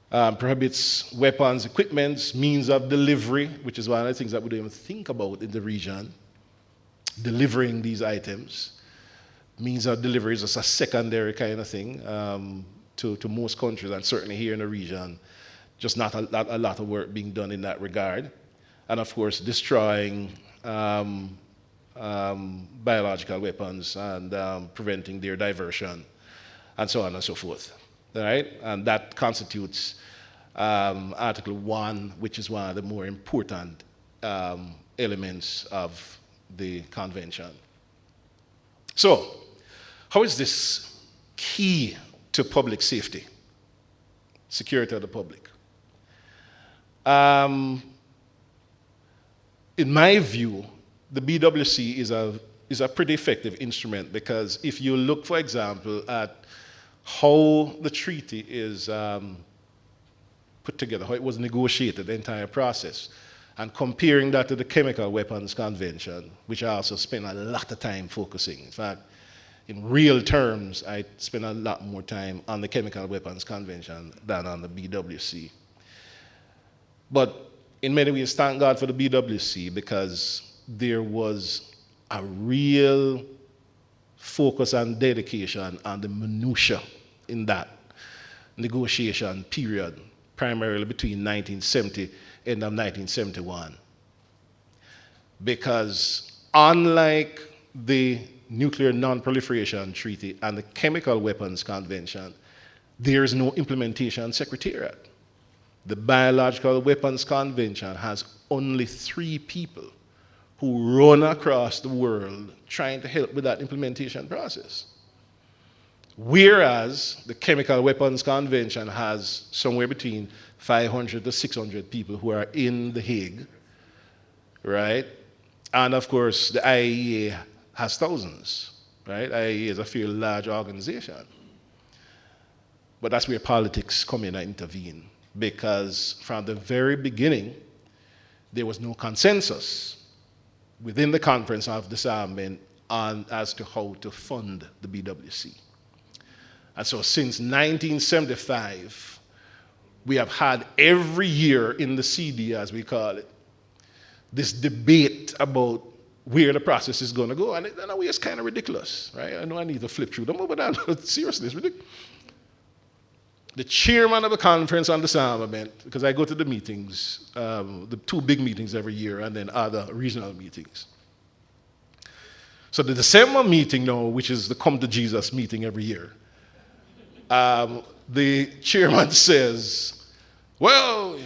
[SPEAKER 4] prohibits weapons, equipment, means of delivery, which is one of the things that we don't even think about in the region, delivering these items. Means of delivery is just a secondary kind of thing to most countries, and certainly here in the region, just not a lot of work being done in that regard. And of course, destroying biological weapons and preventing their diversion, and so on and so forth. All right? And that constitutes Article 1, which is one of the more important elements of the convention. So, how is this key to public safety, security of the public? In my view, the BWC is a pretty effective instrument, because if you look, for example, at how the treaty is put together, how it was negotiated, the entire process, and comparing that to the Chemical Weapons Convention, which I also spent a lot of time focusing. In fact, in real terms, I spent a lot more time on the Chemical Weapons Convention than on the BWC. But in many ways, thank God for the BWC, because there was a real focus and dedication on the minutiae in that negotiation period, primarily between 1970 and 1971. Because unlike the Nuclear Non-Proliferation Treaty and the Chemical Weapons Convention, there is no implementation secretariat. The Biological Weapons Convention has only 3 people who run across the world trying to help with that implementation process. Whereas the Chemical Weapons Convention has somewhere between 500 to 600 people who are in The Hague, right? And of course, the IAEA has thousands, right? IAEA is a fairly large organization. But that's where politics come in and intervene, because from the very beginning, there was no consensus within the Conference of Disarmament as to how to fund the BWC. And so since 1975, we have had every year in the CD, as we call it, this debate about where the process is going to go. And in a way, it's kind of ridiculous, right? I know I need to flip through them, but seriously, it's ridiculous. The chairman of the Conference on Disarmament, because I go to the meetings, the 2 big meetings every year, and then other regional meetings. So the December meeting now, which is the Come to Jesus meeting every year, the chairman says, well,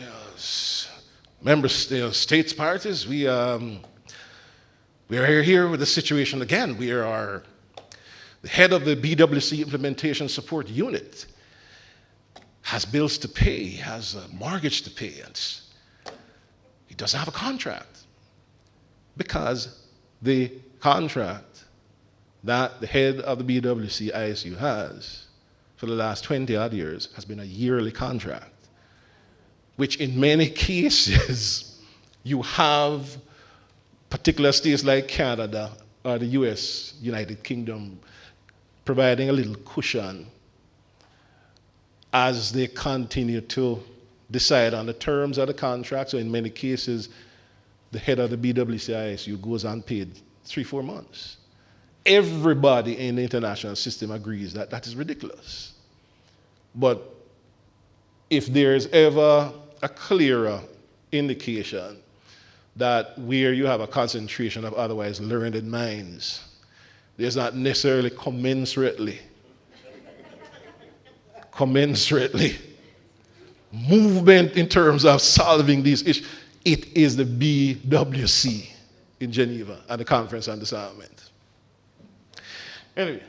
[SPEAKER 4] member states parties, we are here with the situation again. We are the head of the BWC Implementation Support Unit, has bills to pay, has a mortgage to pay, and he doesn't have a contract, because the contract that the head of the BWC ISU has for the last 20 odd years has been a yearly contract, which in many cases you have particular states like Canada or the US, United Kingdom, providing a little cushion as they continue to decide on the terms of the contract. So in many cases, the head of the BWC ISU goes unpaid 3-4 months. Everybody in the international system agrees that that is ridiculous. But if there's ever a clearer indication that where you have a concentration of otherwise learned minds, there's not necessarily commensurately commensurately movement in terms of solving these issues, it is the BWC in Geneva and the Conference on Disarmament. Anyway,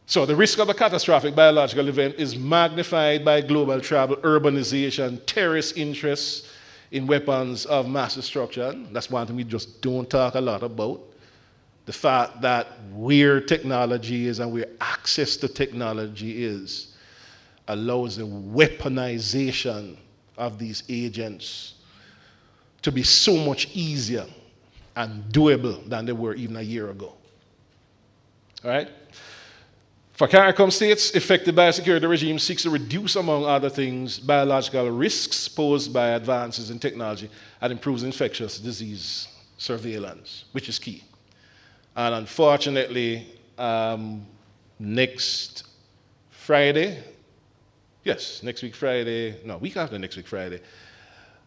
[SPEAKER 4] so the risk of a catastrophic biological event is magnified by global travel, urbanization, terrorist interests in weapons of mass destruction. That's one thing we just don't talk a lot about. The fact that where technology is and where access to technology is allows the weaponization of these agents to be so much easier and doable than they were even a year ago. All right? For Caricom states, effective biosecurity regime seeks to reduce, among other things, biological risks posed by advances in technology and improves infectious disease surveillance, which is key. And unfortunately, next Friday, week after next week Friday,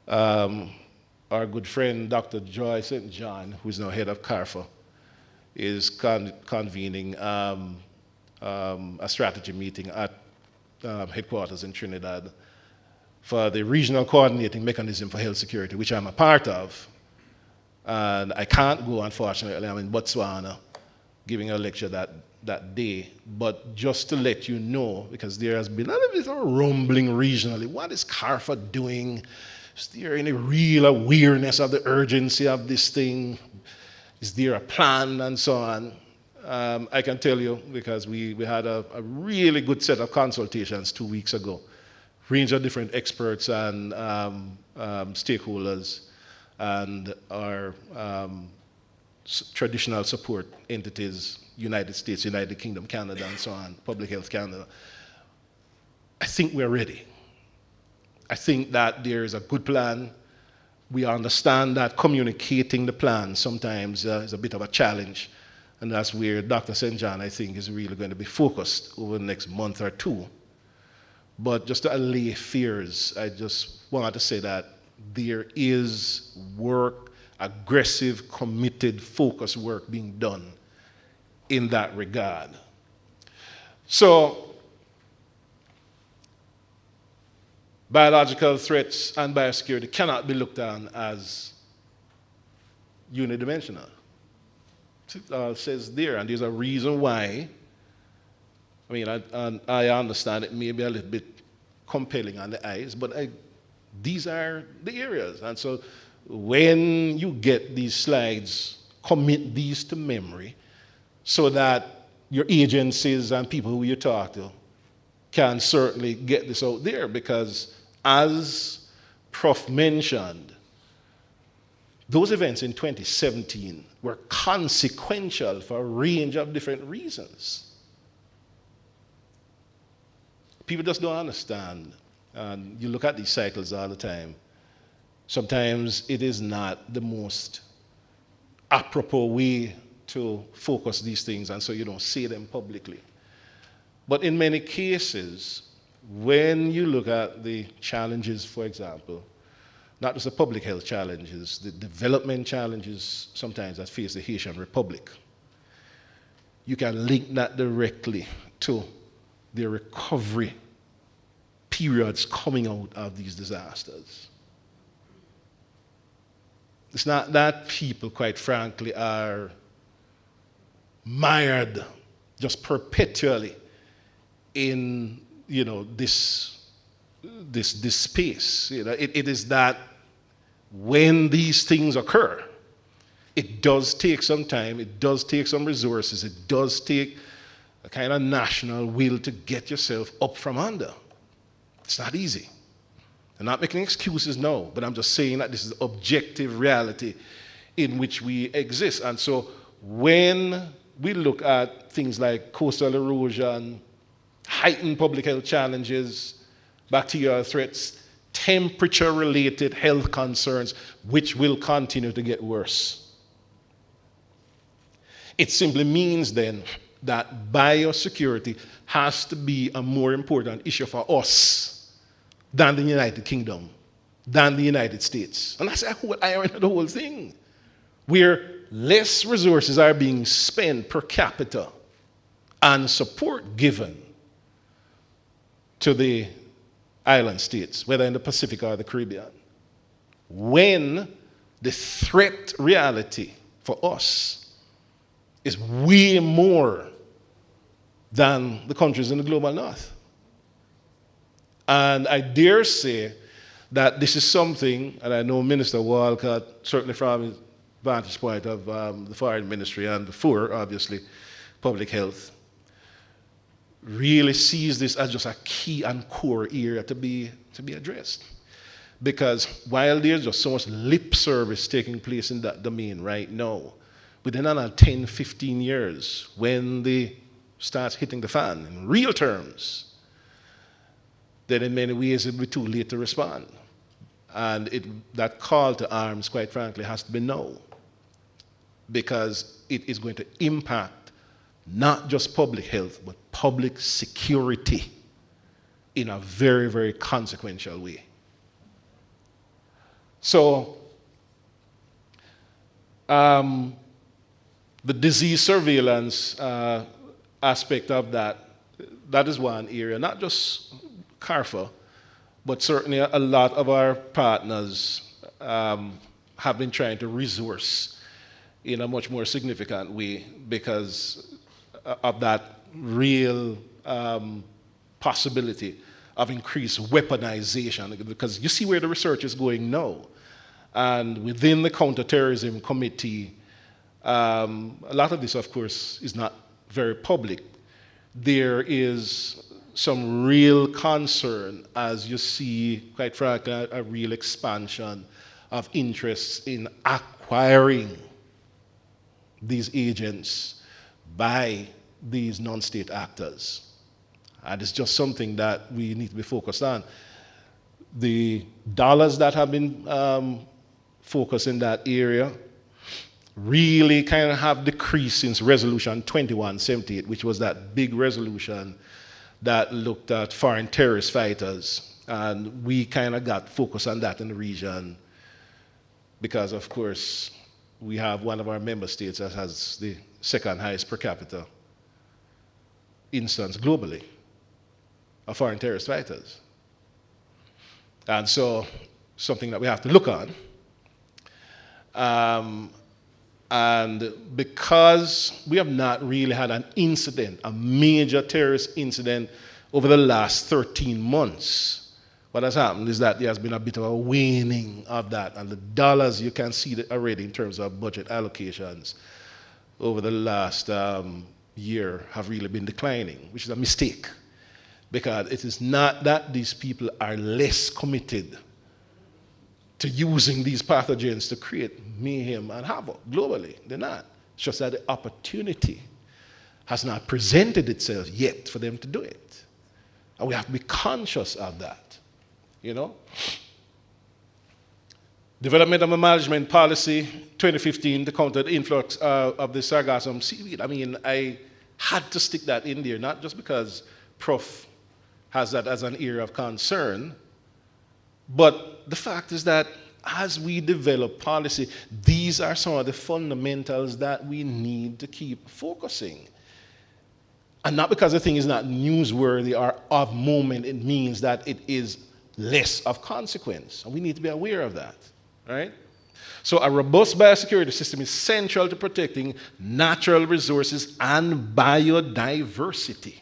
[SPEAKER 4] our good friend Dr. Joy St. John, who is now head of CARFA, is convening a strategy meeting at headquarters in Trinidad for the regional coordinating mechanism for health security, which I'm a part of. And I can't go, unfortunately. I'm in Botswana giving a lecture that day. But just to let you know, because there has been a little bit of rumbling regionally, what is CARFA doing? Is there any real awareness of the urgency of this thing? Is there a plan and so on? I can tell you, because we had a really good set of consultations 2 weeks ago, range of different experts and stakeholders and our traditional support entities, United States, United Kingdom, Canada, and so on, Public Health Canada. I think we're ready. I think that there is a good plan. We understand that communicating the plan sometimes is a bit of a challenge. And that's where Dr. St. John, I think, is really going to be focused over the next month or two. But just to allay fears, I just want to say that there is work, aggressive, committed, focused work being done in that regard. So, biological threats and biosecurity cannot be looked on as unidimensional. It says there, and there's a reason why. I mean, I understand it may be a little bit compelling on the eyes, but these are the areas. And so when you get these slides, commit these to memory so that your agencies and people who you talk to can certainly get this out there, because as Prof mentioned, those events in 2017 were consequential for a range of different reasons. People just don't understand. And you look at these cycles all the time. Sometimes it is not the most apropos way to focus these things, and so you don't say them publicly. But in many cases, when you look at the challenges, for example, not just the public health challenges, the development challenges sometimes that face the Haitian Republic, you can link that directly to the recovery periods coming out of these disasters. It's not that people, quite frankly, are mired just perpetually in, this space. It is that when these things occur, it does take some time, it does take some resources, it does take a kind of national will to get yourself up from under. It's not easy. I'm not making excuses now, but I'm just saying that this is the objective reality in which we exist. And so when we look at things like coastal erosion, heightened public health challenges, bacterial threats, temperature-related health concerns, which will continue to get worse. It simply means then that biosecurity has to be a more important issue for us than the United Kingdom, than the United States. And that's the whole irony of the whole thing, where less resources are being spent per capita and support given to the island states, whether in the Pacific or the Caribbean, when the threat reality for us is way more than the countries in the global north. And I dare say that this is something, and I know Minister Walcott, certainly from his vantage point of the Foreign Ministry and before, obviously, public health, really sees this as just a key and core area to be addressed. Because while there's just so much lip service taking place in that domain right now, within another 10, 15 years, when they start hitting the fan in real terms, then in many ways it'll be too late to respond. And that call to arms, quite frankly, has to be now. Because it is going to impact not just public health, but public security in a very, very consequential way. So, the disease surveillance aspect of that is one area, not just CARFA, but certainly a lot of our partners have been trying to resource in a much more significant way because of that real possibility of increased weaponization, because you see where the research is going now. And within the Counterterrorism Committee, a lot of this, of course, is not very public. There is some real concern as you see, quite frankly, a real expansion of interest in acquiring these agents by these non-state actors. And it's just something that we need to be focused on. The dollars that have been focused in that area really kind of have decreased since Resolution 2178, which was that big resolution that looked at foreign terrorist fighters. And we kind of got focused on that in the region because, of course, we have one of our member states that has the second highest per capita instance globally of foreign terrorist fighters. And so, something that we have to look on. And because we have not really had an incident, a major terrorist incident over the last 13 months, what has happened is that there has been a bit of a waning of that. And the dollars, you can see that already in terms of budget allocations over the last year have really been declining, which is a mistake. Because it is not that these people are less committed to using these pathogens to create mayhem and havoc globally. They're not. It's just that the opportunity has not presented itself yet for them to do it. And we have to be conscious of that, you know? Development of a management policy, 2015, to counter the influx of the sargassum seaweed. I mean, I had to stick that in there, not just because Prof has that as an area of concern, but the fact is that as we develop policy, these are some of the fundamentals that we need to keep focusing. And not because the thing is not newsworthy or of moment, it means that it is less of consequence. And we need to be aware of that, right? So a robust biosecurity system is central to protecting natural resources and biodiversity.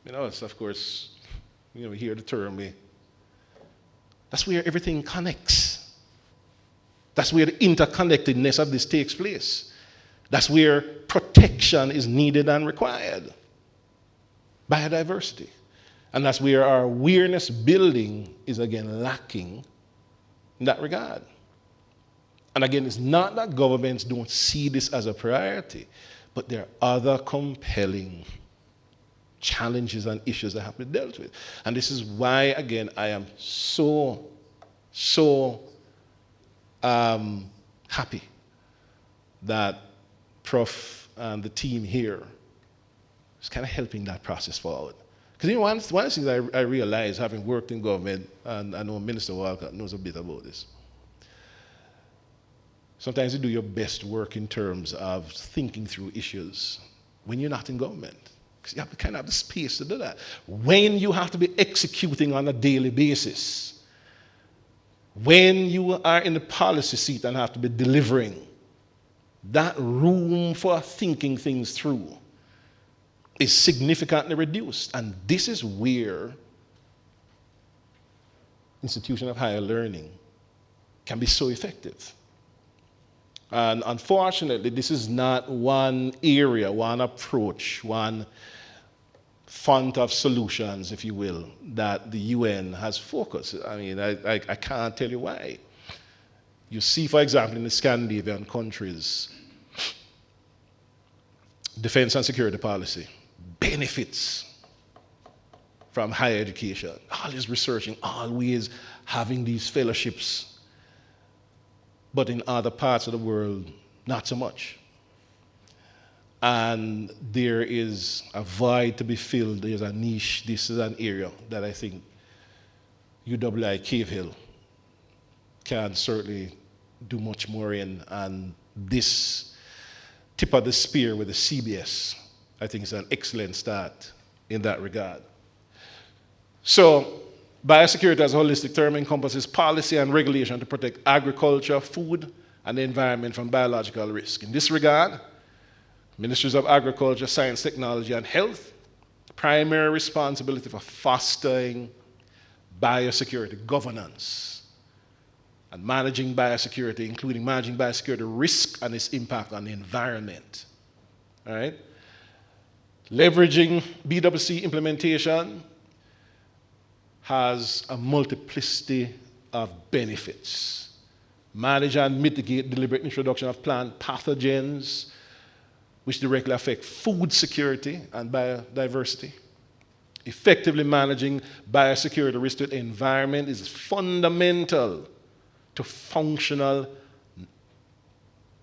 [SPEAKER 4] You know, it's of course, you know, we hear the term, that's where everything connects. That's where the interconnectedness of this takes place. That's where protection is needed and required. Biodiversity. And that's where our awareness building is again lacking in that regard. And again, it's not that governments don't see this as a priority, but there are other compelling challenges and issues that have to be dealt with. And this is why, again, I am so happy that Prof and the team here is kind of helping that process forward. Because you know, one of the things I realized, having worked in government, and I know Minister Walcott knows a bit about this, Sometimes you do your best work in terms of thinking through issues when you're not in government. Because you have to kind of have the space to do that. When you have to be executing on a daily basis, when you are in the policy seat and have to be delivering, that room for thinking things through is significantly reduced. And this is where institutions of higher learning can be so effective. And unfortunately, this is not one area, one approach, one font of solutions, if you will, that the UN has focused. I mean, I can't tell you why. You see, for example, in the Scandinavian countries, defense and security policy benefits from higher education, always researching, always having these fellowships. But in other parts of the world, not so much. And there is a void to be filled. There's a niche. This is an area that I think UWI Cave Hill can certainly do much more in. And this tip of the spear with the CBS, I think, is an excellent start in that regard. So, biosecurity as a holistic term encompasses policy and regulation to protect agriculture, food, and the environment from biological risk. In this regard, Ministries of Agriculture, Science, Technology, and Health, primary responsibility for fostering biosecurity governance and managing biosecurity, including managing biosecurity risk and its impact on the environment. All right? Leveraging BWC implementation has a multiplicity of benefits. Manage and mitigate deliberate introduction of plant pathogens, which directly affect food security and biodiversity. Effectively managing biosecurity risk to the environment is fundamental to functional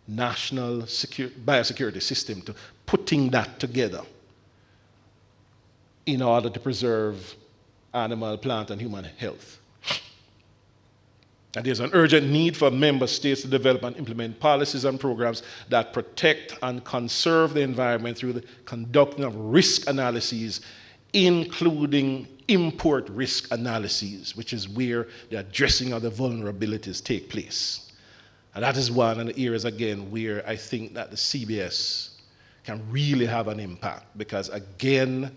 [SPEAKER 4] national biosecurity system, to putting that together in order to preserve animal, plant, and human health. And there's an urgent need for member states to develop and implement policies and programs that protect and conserve the environment through the conducting of risk analyses, including import risk analyses, which is where the addressing of the vulnerabilities take place. And that is one of the areas, again, where I think that the CBS can really have an impact, because, again,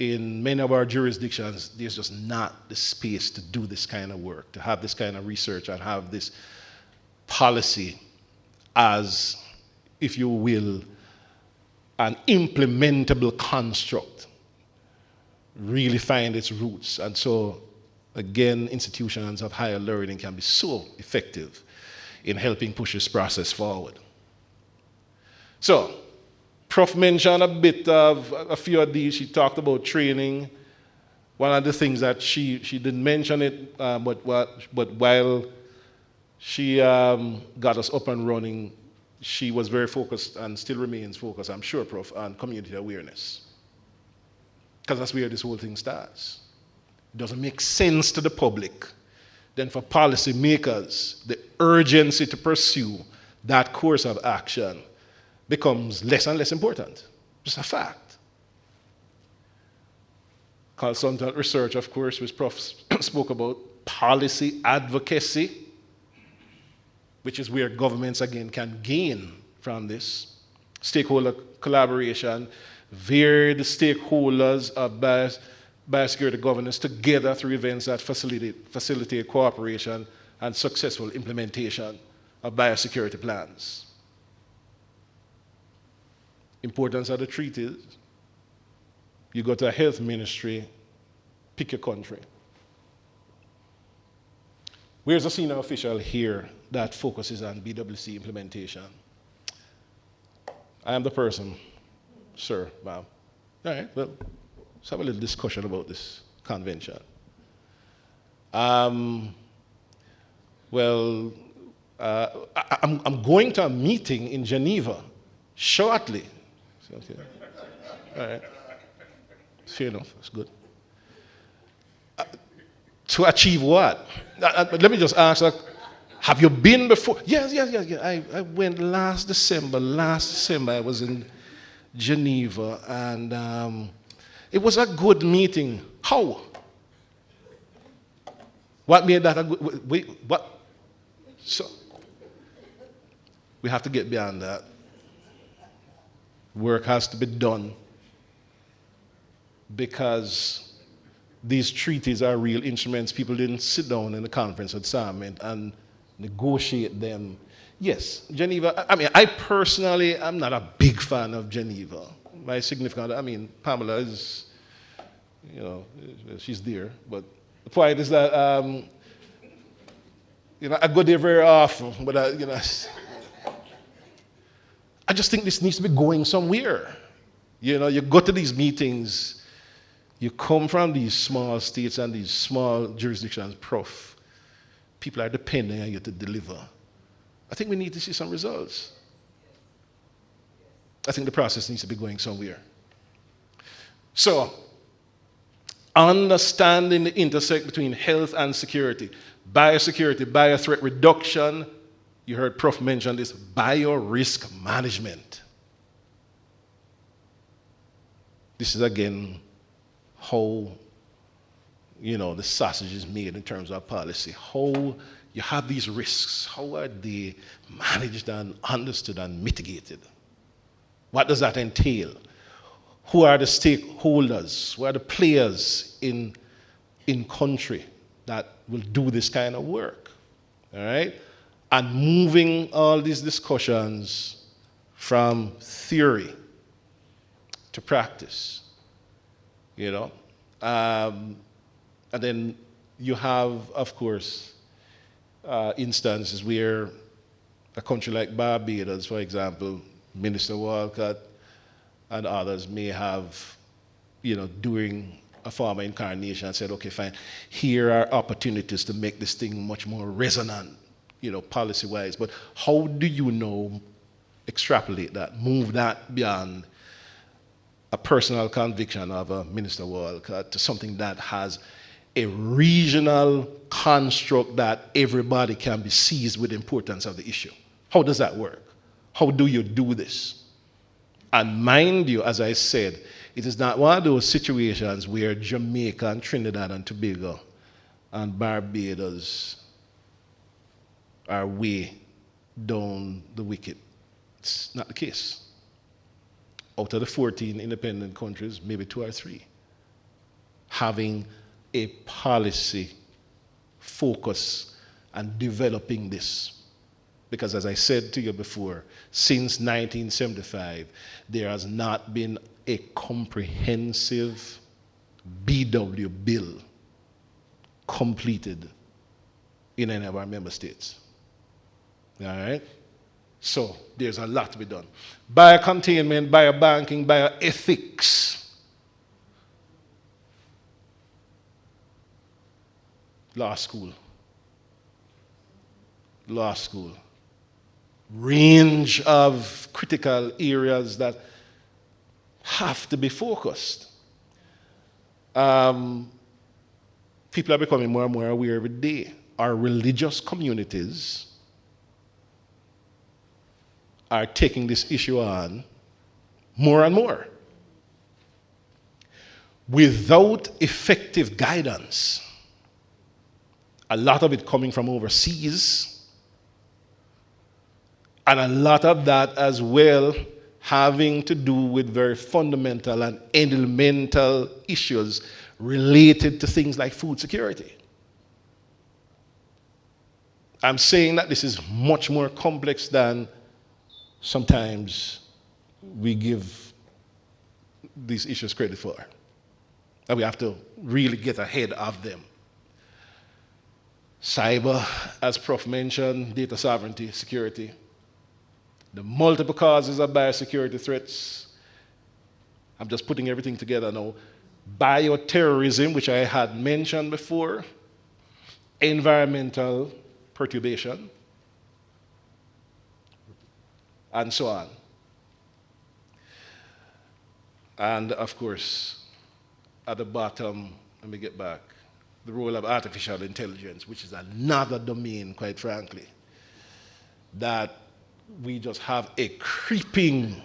[SPEAKER 4] in many of our jurisdictions, there's just not the space to do this kind of work, to have this kind of research and have this policy as, if you will, an implementable construct, really find its roots. And so, again, institutions of higher learning can be so effective in helping push this process forward. So, Prof mentioned a bit of a few of these. She talked about training. One of the things that she didn't mention it, but while she got us up and running, she was very focused and still remains focused, I'm sure, Prof, on community awareness. Because that's where this whole thing starts. It doesn't make sense to the public. Then for policymakers, the urgency to pursue that course of action becomes less and less important. Just a fact. Consultant research, of course, which Prof spoke about, policy advocacy, which is where governments, again, can gain from this. Stakeholder collaboration, where the stakeholders of biosecurity governance together through events that facilitate cooperation and successful implementation of biosecurity plans. Importance of the treaties. You go to a health ministry, pick your country. Where's a senior official here that focuses on BWC implementation? I am the person, sir, ma'am. All right, well, let's have a little discussion about this convention. I'm going to a meeting in Geneva shortly. Okay. All right. Fair enough. That's good. To achieve what? Let me just ask. Have you been before? Yes. I went last December. Last December, I was in Geneva, and it was a good meeting. How? What made that a good? Wait, what? So we have to get beyond that. Work has to be done because these treaties are real instruments. People didn't sit down in the conference at Summit and negotiate them. Yes, Geneva, I mean, I personally am not a big fan of Geneva. My significant, I mean, Pamela is, you know, she's there. But the point is that, you know, I go there very often, but, you know, I just think this needs to be going somewhere. You know, you go to these meetings, you come from these small states and these small jurisdictions, Prof. People are depending on you to deliver. I think we need to see some results. I think the process needs to be going somewhere. So, understanding the intersect between health and security, biosecurity, biothreat reduction, you heard Prof mention this, bio-risk management. This is again how, you know, the sausage is made in terms of policy. How you have these risks, how are they managed and understood and mitigated? What does that entail? Who are the stakeholders? Who are the players in country that will do this kind of work? All right? And moving all these discussions from theory to practice, you know? And then you have, of course, instances where a country like Barbados, for example, Minister Walcott and others may have, you know, during a former incarnation said, okay, fine, here are opportunities to make this thing much more resonant, you know, policy-wise. But how do you know, extrapolate that, move that beyond a personal conviction of a Minister Walcott to something that has a regional construct that everybody can be seized with the importance of the issue? How does that work? How do you do this? And mind you, as I said, it is not one of those situations where Jamaica and Trinidad and Tobago and Barbados are way down the wicket. It's not the case. Out of the 14 independent countries, maybe 2 or 3 having a policy focus and developing this. Because as I said to you before, since 1975, there has not been a comprehensive BW bill completed in any of our member states. All right? So there's a lot to be done. Biocontainment, biobanking, bioethics. Law school. Range of critical areas that have to be focused. People are becoming more and more aware every day. Our religious communities are taking this issue on more and more. Without effective guidance, a lot of it coming from overseas, and a lot of that as well having to do with very fundamental and elemental issues related to things like food security. I'm saying that this is much more complex than sometimes we give these issues credit for. And we have to really get ahead of them. Cyber, as Prof mentioned, data sovereignty, security. The multiple causes of biosecurity threats. I'm just putting everything together now. Bioterrorism, which I had mentioned before. Environmental perturbation. And so on. And of course, at the bottom, let me get back. the role of artificial intelligence, which is another domain, quite frankly, that we just have a creeping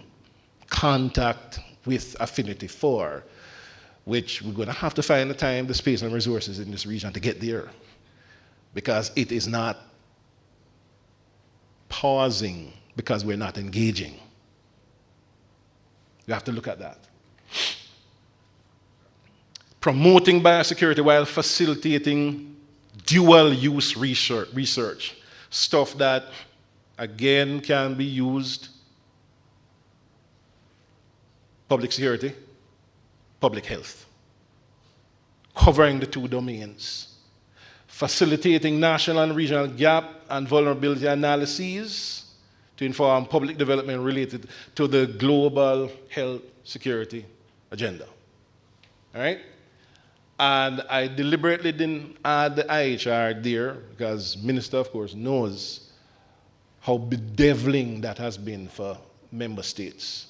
[SPEAKER 4] contact with affinity for, which we're going to have to find the time, the space, and resources in this region to get there, because it is not pausing because we're not engaging. You have to look at that. Promoting biosecurity while facilitating dual-use research, stuff that, again, can be used public security, public health, covering the two domains. Facilitating national and regional gap and vulnerability analyses to inform public development related to the global health security agenda. All right? And I deliberately didn't add the IHR there because Minister, of course, knows how bedeviling that has been for member states.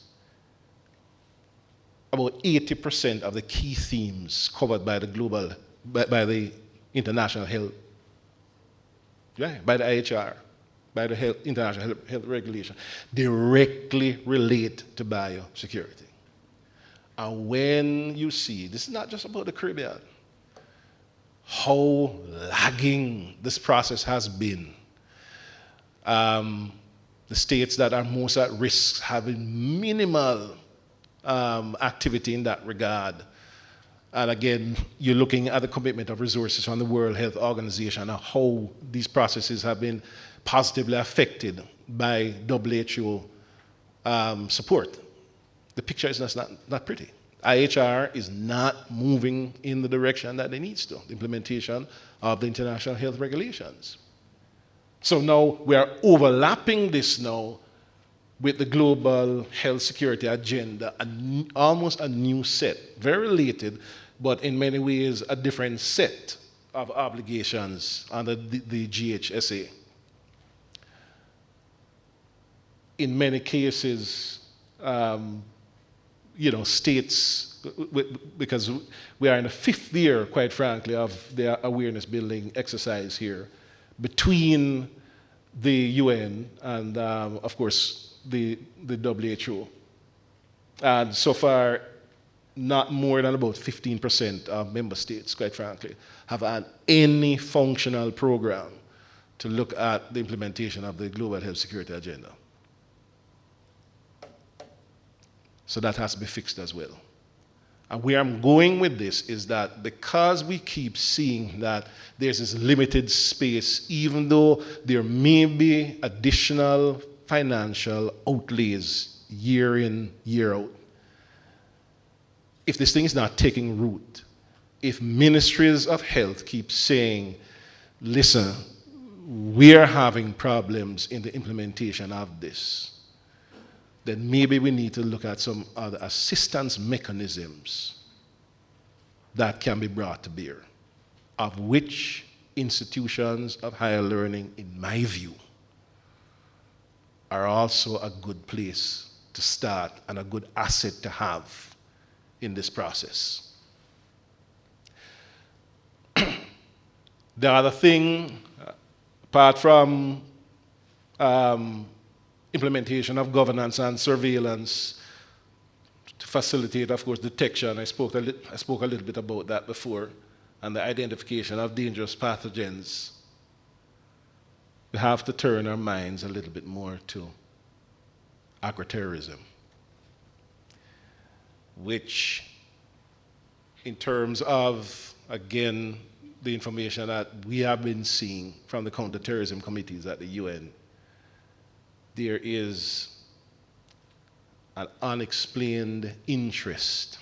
[SPEAKER 4] About 80% of the key themes covered by the global, by the international health, right, by the IHR, by the international health regulation, directly relate to biosecurity. And when you see, this is not just about the Caribbean, how lagging this process has been. The states that are most at risk having minimal activity in that regard. And again, you're looking at the commitment of resources from the World Health Organization and how these processes have been positively affected by WHO support. The picture is just not pretty. IHR is not moving in the direction that it needs to, the implementation of the international health regulations. So now we are overlapping this now with the global health security agenda, almost a new set, very related, but in many ways a different set of obligations under the GHSA. In many cases, states, because we are in the 5th year, quite frankly, of the awareness building exercise here between the UN and, of course, the WHO. And so far, not more than about 15% of member states, quite frankly, have had any functional program to look at the implementation of the global health security agenda. So that has to be fixed as well. And where I'm going with this is that because we keep seeing that there's this limited space, even though there may be additional financial outlays year in, year out, if this thing is not taking root, if ministries of health keep saying, listen, we're having problems in the implementation of this, then maybe we need to look at some other assistance mechanisms that can be brought to bear, of which institutions of higher learning, in my view, are also a good place to start and a good asset to have in this process. The other thing, apart from implementation of governance and surveillance to facilitate, of course, detection. I spoke a little bit about that before, and the identification of dangerous pathogens. We have to turn our minds a little bit more to agroterrorism, which, in terms of, again, the information that we have been seeing from the counterterrorism committees at the UN, there is an unexplained interest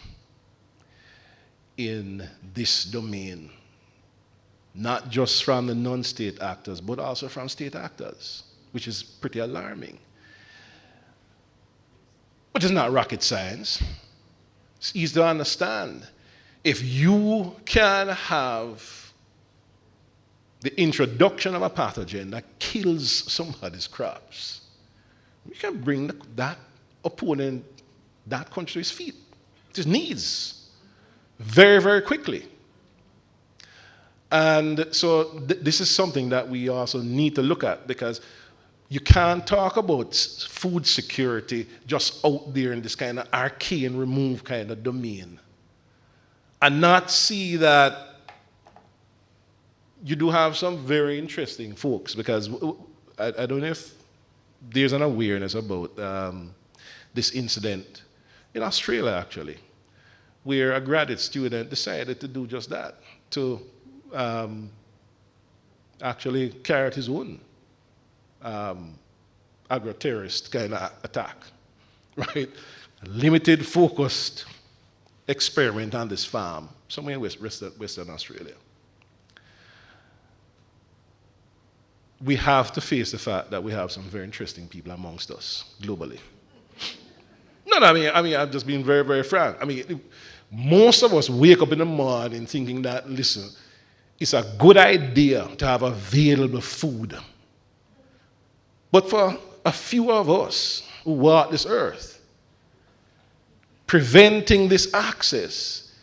[SPEAKER 4] in this domain, not just from the non-state actors, but also from state actors, which is pretty alarming. But it's not rocket science. It's easy to understand. If you can have the introduction of a pathogen that kills somebody's crops, you can bring that opponent, that country to his feet, to his knees, very, very quickly. And so this is something that we also need to look at, because you can't talk about food security just out there in this kind of arcane, remove kind of domain and not see that you do have some very interesting folks, because I don't know if there's an awareness about this incident in Australia, actually, where a graduate student decided to do just that, to actually carry out his own agro-terrorist kind of attack, right? A limited, focused experiment on this farm somewhere in Western Australia. We have to face the fact that we have some very interesting people amongst us globally. No, I mean, I'm just being very, very frank. I mean, most of us wake up in the morning thinking that, listen, it's a good idea to have available food. But for a few of us who walk this earth, preventing this access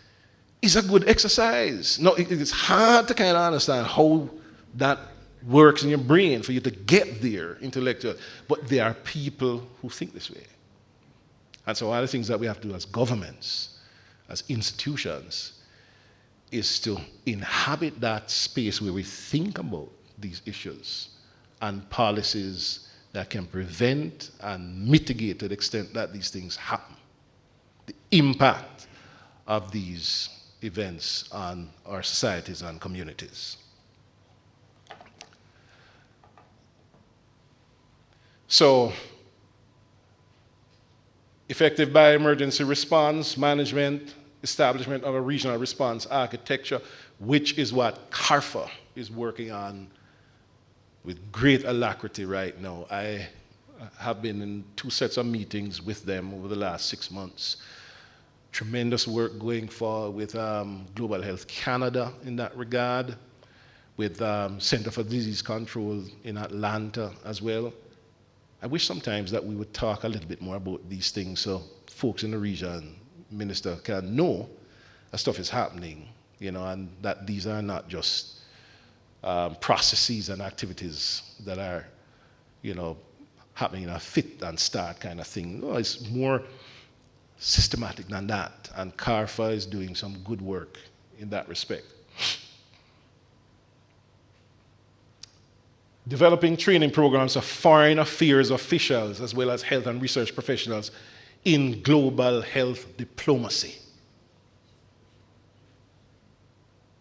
[SPEAKER 4] is a good exercise. No, it's hard to kind of understand how that works in your brain for you to get there intellectually. But there are people who think this way. And so one of the things that we have to do as governments, as institutions, is to inhabit that space where we think about these issues and policies that can prevent and mitigate to the extent that these things happen. The impact of these events on our societies and communities. So, effective bioemergency response management, establishment of a regional response architecture, which is what CARFA is working on with great alacrity right now. I have been in 2 sets of meetings with them over the last 6 months. Tremendous work going forward with Global Health Canada in that regard, with Center for Disease Control in Atlanta as well. I wish sometimes that we would talk a little bit more about these things so folks in the region, Minister, can know that stuff is happening, you know, and that these are not just processes and activities that are, you know, happening in a fit and start kind of thing. No, it's more systematic than that, and CARFA is doing some good work in that respect. Developing training programs of foreign affairs officials as well as health and research professionals in global health diplomacy.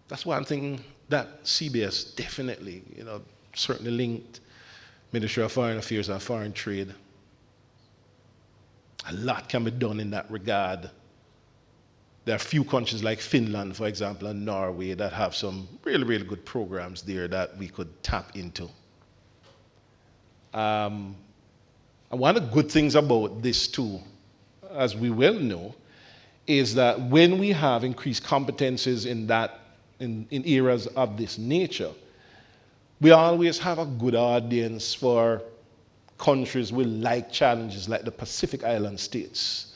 [SPEAKER 4] That's one thing that CBS definitely, you know, certainly linked Ministry of Foreign Affairs and Foreign Trade. A lot can be done in that regard. There are a few countries like Finland, for example, and Norway that have some really, really good programs there that we could tap into. And one of the good things about this too, as we well know, is that when we have increased competencies in areas of this nature, we always have a good audience for countries with like challenges like the Pacific Island states.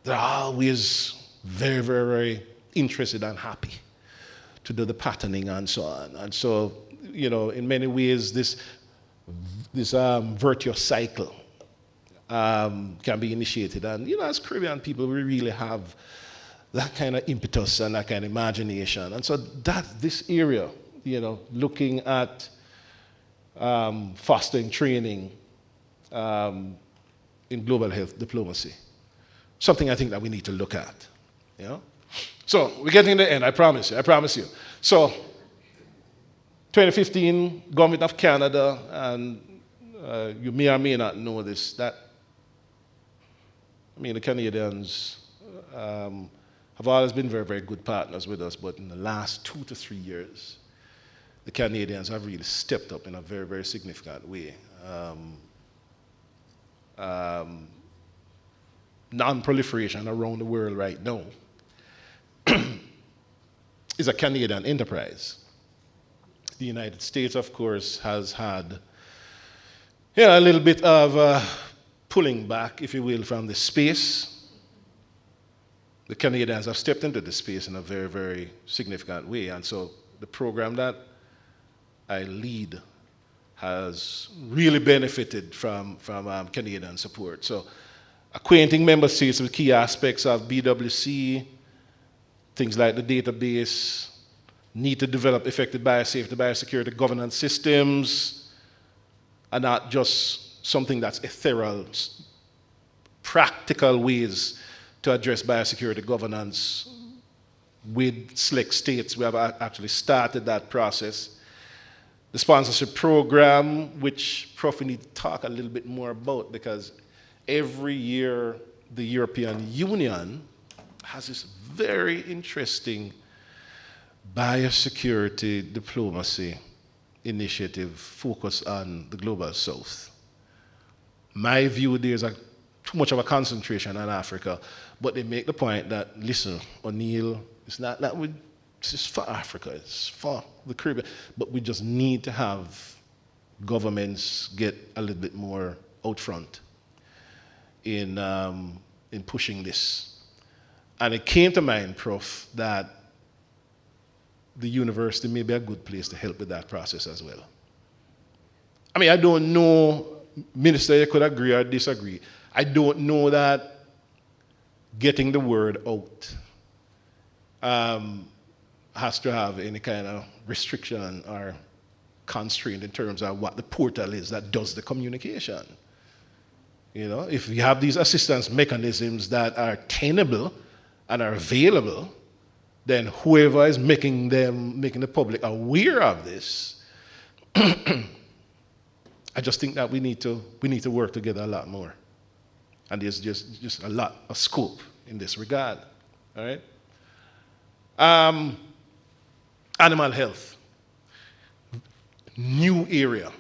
[SPEAKER 4] They're always very, very, very interested and happy to do the patterning and so on. And so, you know, in many ways, this virtuous cycle can be initiated. And, you know, as Caribbean people, we really have that kind of impetus and that kind of imagination. And so this area, you know, looking at fostering training in global health diplomacy, something I think that we need to look at, you know? So we're getting to the end, I promise you. So 2015, Government of Canada, and you may or may not know this, that, I mean, the Canadians have always been very, very good partners with us, but in the last 2 to 3 years, the Canadians have really stepped up in a very, very significant way. Non-proliferation around the world right now is a Canadian enterprise. The United States, of course, has had, you know, a little bit of pulling back, if you will, from the space. The Canadians have stepped into the space in a very, very significant way, and so the program that I lead has really benefited from Canadian support. So acquainting member states with key aspects of BWC, things like the database, need to develop effective biosecurity governance systems, and not just something that's ethereal, practical ways to address biosecurity governance with select states. We have actually started that process. The sponsorship program, which Prof, we need to talk a little bit more about, because every year the European Union has this very interesting biosecurity diplomacy initiative focused on the global south. My view, there's too much of a concentration on Africa, but they make the point that, listen, O'Neill, it's not that it's just for Africa, it's for the Caribbean, but we just need to have governments get a little bit more out front in pushing this. And it came to mind, Prof, that the university may be a good place to help with that process as well. I mean, I don't know, Minister, you could agree or disagree. I don't know that getting the word out has to have any kind of restriction or constraint in terms of what the portal is that does the communication. You know, if you have these assistance mechanisms that are tenable and are available, then whoever is making the public aware of this, I just think that we need to work together a lot more. And there's just a lot of scope in this regard. All right? Animal health. New area.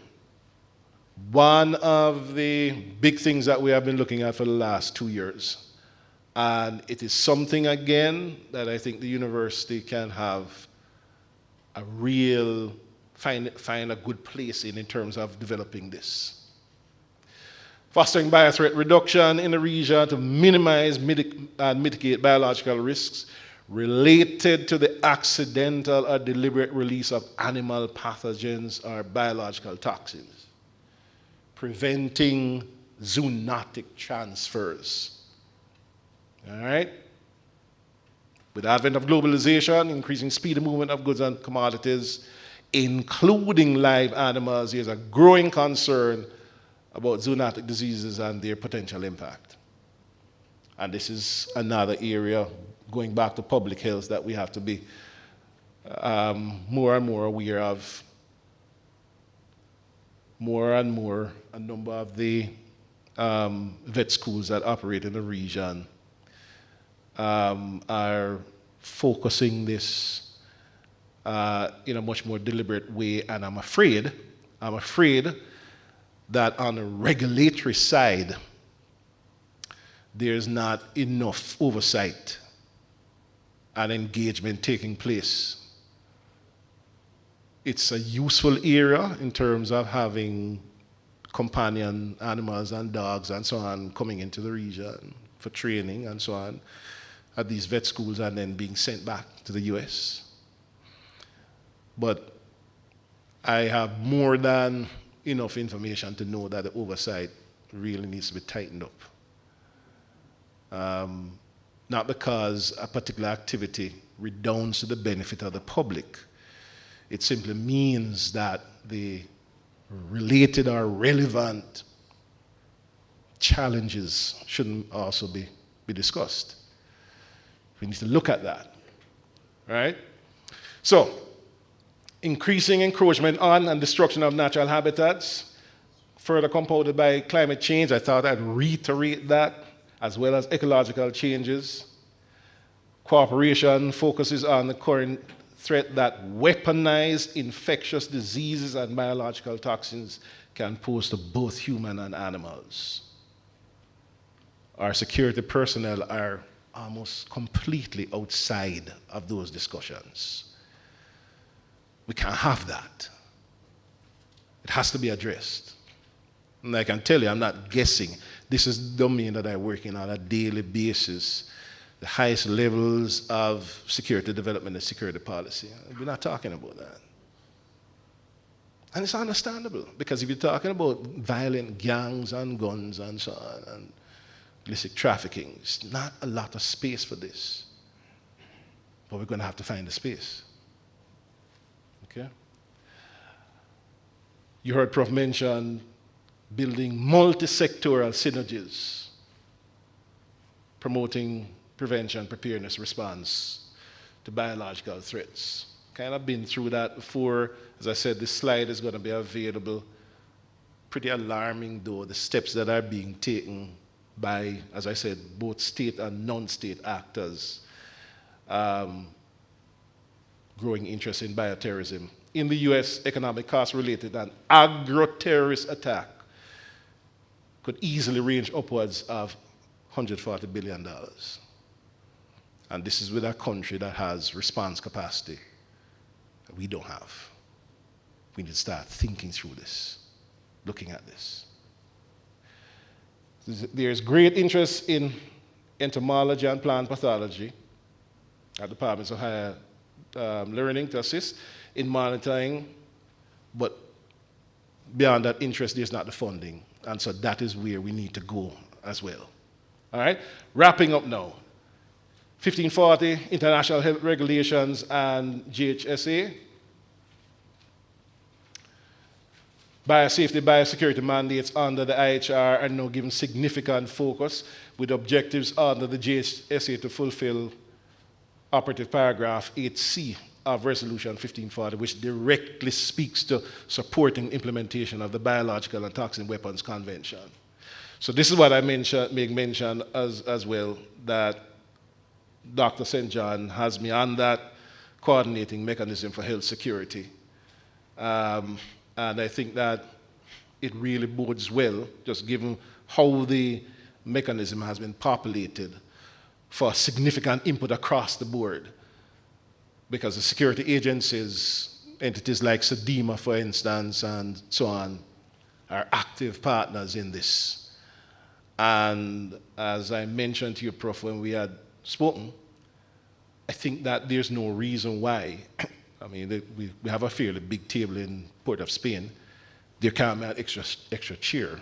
[SPEAKER 4] One of the big things that we have been looking at for the last 2 years. And it is something, again, that I think the university can have a real, find a good place in terms of developing this. Fostering biothreat reduction in the region to minimize and mitigate biological risks related to the accidental or deliberate release of animal pathogens or biological toxins. Preventing zoonotic transfers. All right? With the advent of globalization, increasing speed of movement of goods and commodities, including live animals, there's a growing concern about zoonotic diseases and their potential impact. And this is another area, going back to public health, that we have to be more and more aware of. More and more, a number of the vet schools that operate in the region are focusing this in a much more deliberate way, and I'm afraid that on the regulatory side, there's not enough oversight and engagement taking place. It's a useful area in terms of having companion animals and dogs and so on coming into the region for training and so on at these vet schools and then being sent back to the US. But I have more than enough information to know that the oversight really needs to be tightened up. Not because a particular activity redounds to the benefit of the public. It simply means that the related or relevant challenges shouldn't also be discussed. We need to look at that, right? So, increasing encroachment on and destruction of natural habitats, further compounded by climate change. I thought I'd reiterate that, as well as ecological changes. Cooperation focuses on the current threat that weaponized infectious diseases and biological toxins can pose to both human and animals. Our security personnel are almost completely outside of those discussions. We can't have that. It has to be addressed. And I can tell you, I'm not guessing. This is the domain that I work in on a daily basis the highest levels of security development and security policy. We're not talking about that. And it's understandable, because if you're talking about violent gangs and guns and so on, and illicit trafficking, there's not a lot of space for this. But we're going to have to find the space. Okay? You heard Prof mention building multi-sectoral synergies, promoting prevention, preparedness, response to biological threats. Kind of been through that before. As I said, this slide is going to be available. Pretty alarming, though, the steps that are being taken by, as I said, both state and non-state actors. Growing interest in bioterrorism. In the US, economic costs related to an agro-terrorist attack could easily range upwards of $140 billion. And this is with a country that has response capacity that we don't have. We need to start thinking through this, looking at this. There's great interest in entomology and plant pathology at departments of higher learning to assist in monitoring, but beyond that interest, there's not the funding. And so that is where we need to go as well. All right? Wrapping up now. 1540, international health regulations and GHSA. Biosafety, biosecurity mandates under the IHR are now given significant focus, with objectives under the GHSA to fulfill operative paragraph 8C of Resolution 1540, which directly speaks to supporting implementation of the Biological and Toxin Weapons Convention. So this is what I make mention as well, that Dr. St. John has me on that coordinating mechanism for health security. And I think that it really bodes well, just given how the mechanism has been populated, for significant input across the board. Because the security agencies, entities like SEDEMA, for instance, and so on, are active partners in this. And as I mentioned to you, Prof, when we had spoken, I think that there's no reason why, I mean, we have a fairly big table in Port of Spain, there can't be an extra chair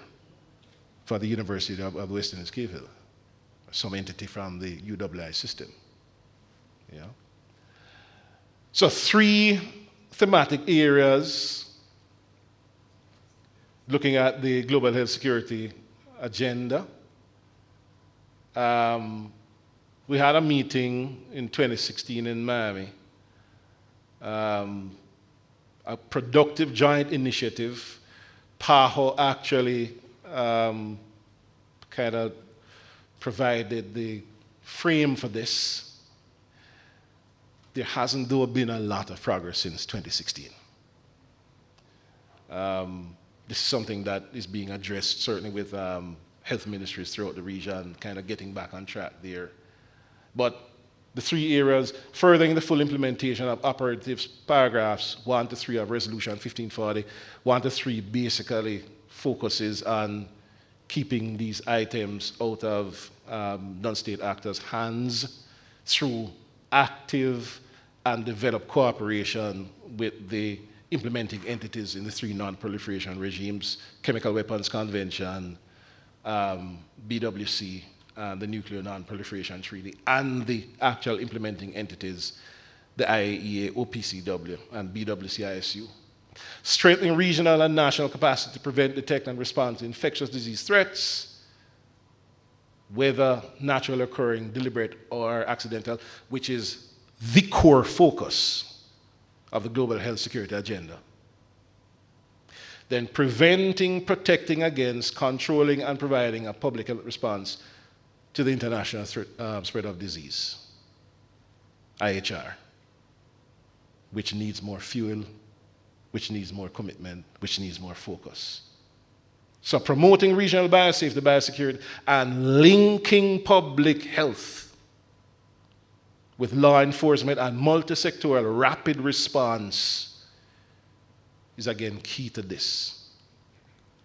[SPEAKER 4] for the University of Western Indies, Cave Hill, some entity from the UWI system. Yeah. So 3 thematic areas looking at the global health security agenda. We had a meeting in 2016 in Miami, a productive joint initiative. PAHO actually kind of provided the frame for this. There hasn't, though, been a lot of progress since 2016. This is something that is being addressed, certainly with health ministries throughout the region, kind of getting back on track there. But the 3 areas: furthering the full implementation of operative paragraphs 1 to 3 of Resolution 1540. 1 to 3 basically focuses on keeping these items out of non-state actors' hands through active and developed cooperation with the implementing entities in the 3 non-proliferation regimes: Chemical Weapons Convention, BWC, the Nuclear Non-Proliferation Treaty, and the actual implementing entities, the IAEA, OPCW, and BWCISU. Strengthening regional and national capacity to prevent, detect, and respond to infectious disease threats, whether natural occurring, deliberate, or accidental, which is the core focus of the global health security agenda. Then preventing, protecting against, controlling, and providing a public health response to the international spread of disease, IHR, which needs more fuel, which needs more commitment, which needs more focus. So promoting regional biosafety, biosecurity, and linking public health with law enforcement and multi-sectoral rapid response is again key to this.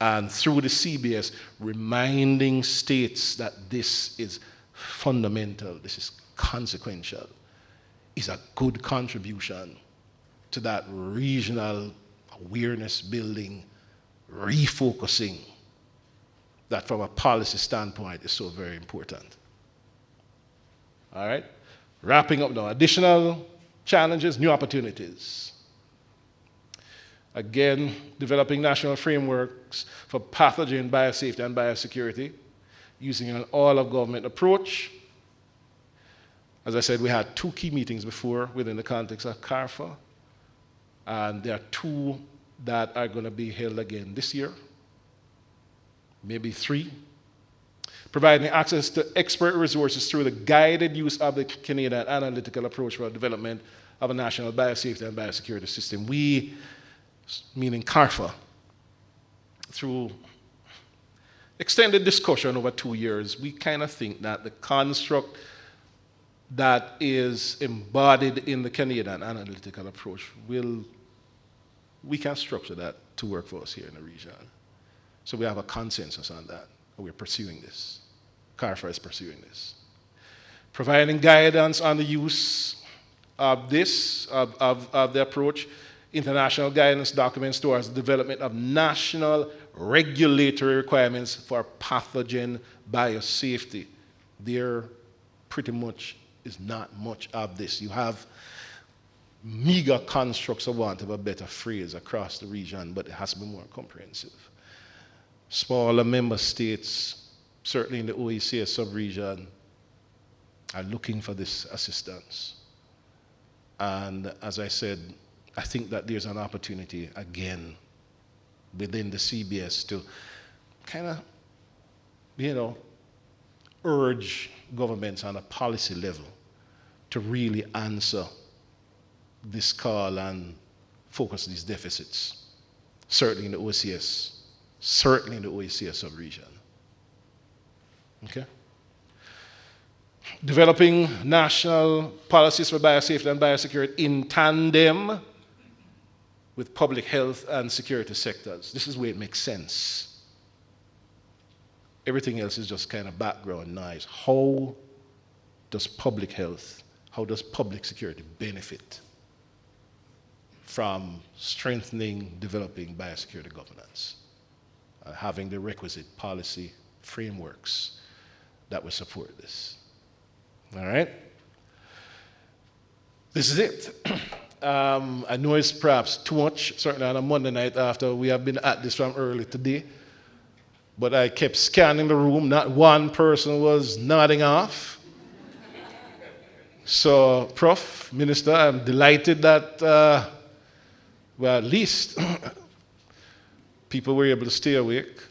[SPEAKER 4] And through the CBS, reminding states that this is fundamental, this is consequential, is a good contribution to that regional awareness building, refocusing, that from a policy standpoint is so very important. All right? Wrapping up now. Additional challenges, new opportunities. Again, developing national frameworks for pathogen biosafety and biosecurity using an all-of-government approach. As I said, we had 2 key meetings before within the context of CARFA, and there are 2 that are going to be held again this year, maybe 3. Providing access to expert resources through the guided use of the Canadian analytical approach for development of a national biosafety and biosecurity system. We, meaning CARFA, through extended discussion over 2 years, we kind of think that the construct that is embodied in the Canadian analytical approach we can structure that to work for us here in the region. So we have a consensus on that. We're pursuing this. CARFA is pursuing this. Providing guidance on the use of the approach, international guidance documents towards the development of national regulatory requirements for pathogen biosafety. There pretty much is not much of this. You have meager constructs, for want of a better phrase, across the region, but it has to be more comprehensive. Smaller member states, certainly in the OECS sub-region, are looking for this assistance. And as I said, I think that there's an opportunity, again, within the CBS to kind of, urge governments on a policy level to really answer this call and focus these deficits, certainly in the OCS, certainly in the OECS sub-region. Okay? Developing national policies for biosafety and biosecurity in tandem with public health and security sectors. This is where it makes sense. Everything else is just kind of background noise. How does public health, how does public security benefit from strengthening, developing biosecurity governance, having the requisite policy frameworks that will support this? All right? This is it. I know it's perhaps too much, certainly on a Monday night after we have been at this from early today, but I kept scanning the room. Not one person was nodding off. So, Prof, Minister, I'm delighted that, well, at least people were able to stay awake,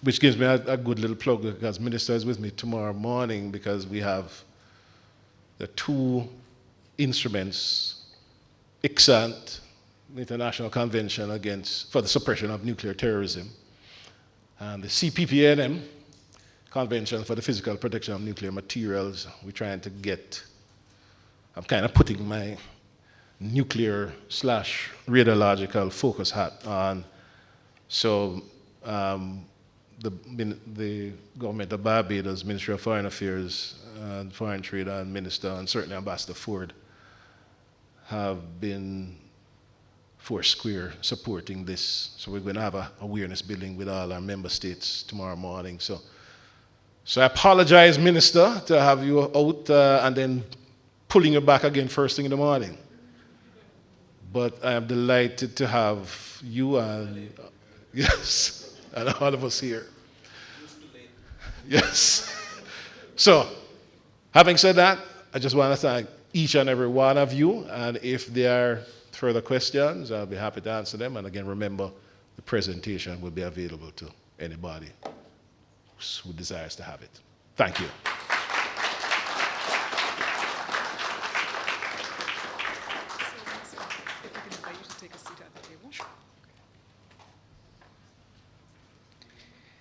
[SPEAKER 4] which gives me a good little plug because Minister is with me tomorrow morning because we have the 2 instruments, ICSANT, the International Convention for the Suppression of Nuclear Terrorism, and the CPPNM, Convention for the Physical Protection of Nuclear Materials. We're trying to I'm kind of putting my nuclear/radiological focus hat on. So the government of Barbados, Ministry of Foreign Affairs, and Foreign Trade and Minister, and certainly Ambassador Ford, have been foursquare supporting this. So we're going to have an awareness building with all our member states tomorrow morning. So I apologize, Minister, to have you out and then pulling you back again first thing in the morning. But I am delighted to have you and, yes, and all of us here. Yes. So, having said that, I just want to thank each and every one of you, and if there are further questions, I'll be happy to answer them. And again, remember, the presentation will be available to anybody who desires to have it. Thank you.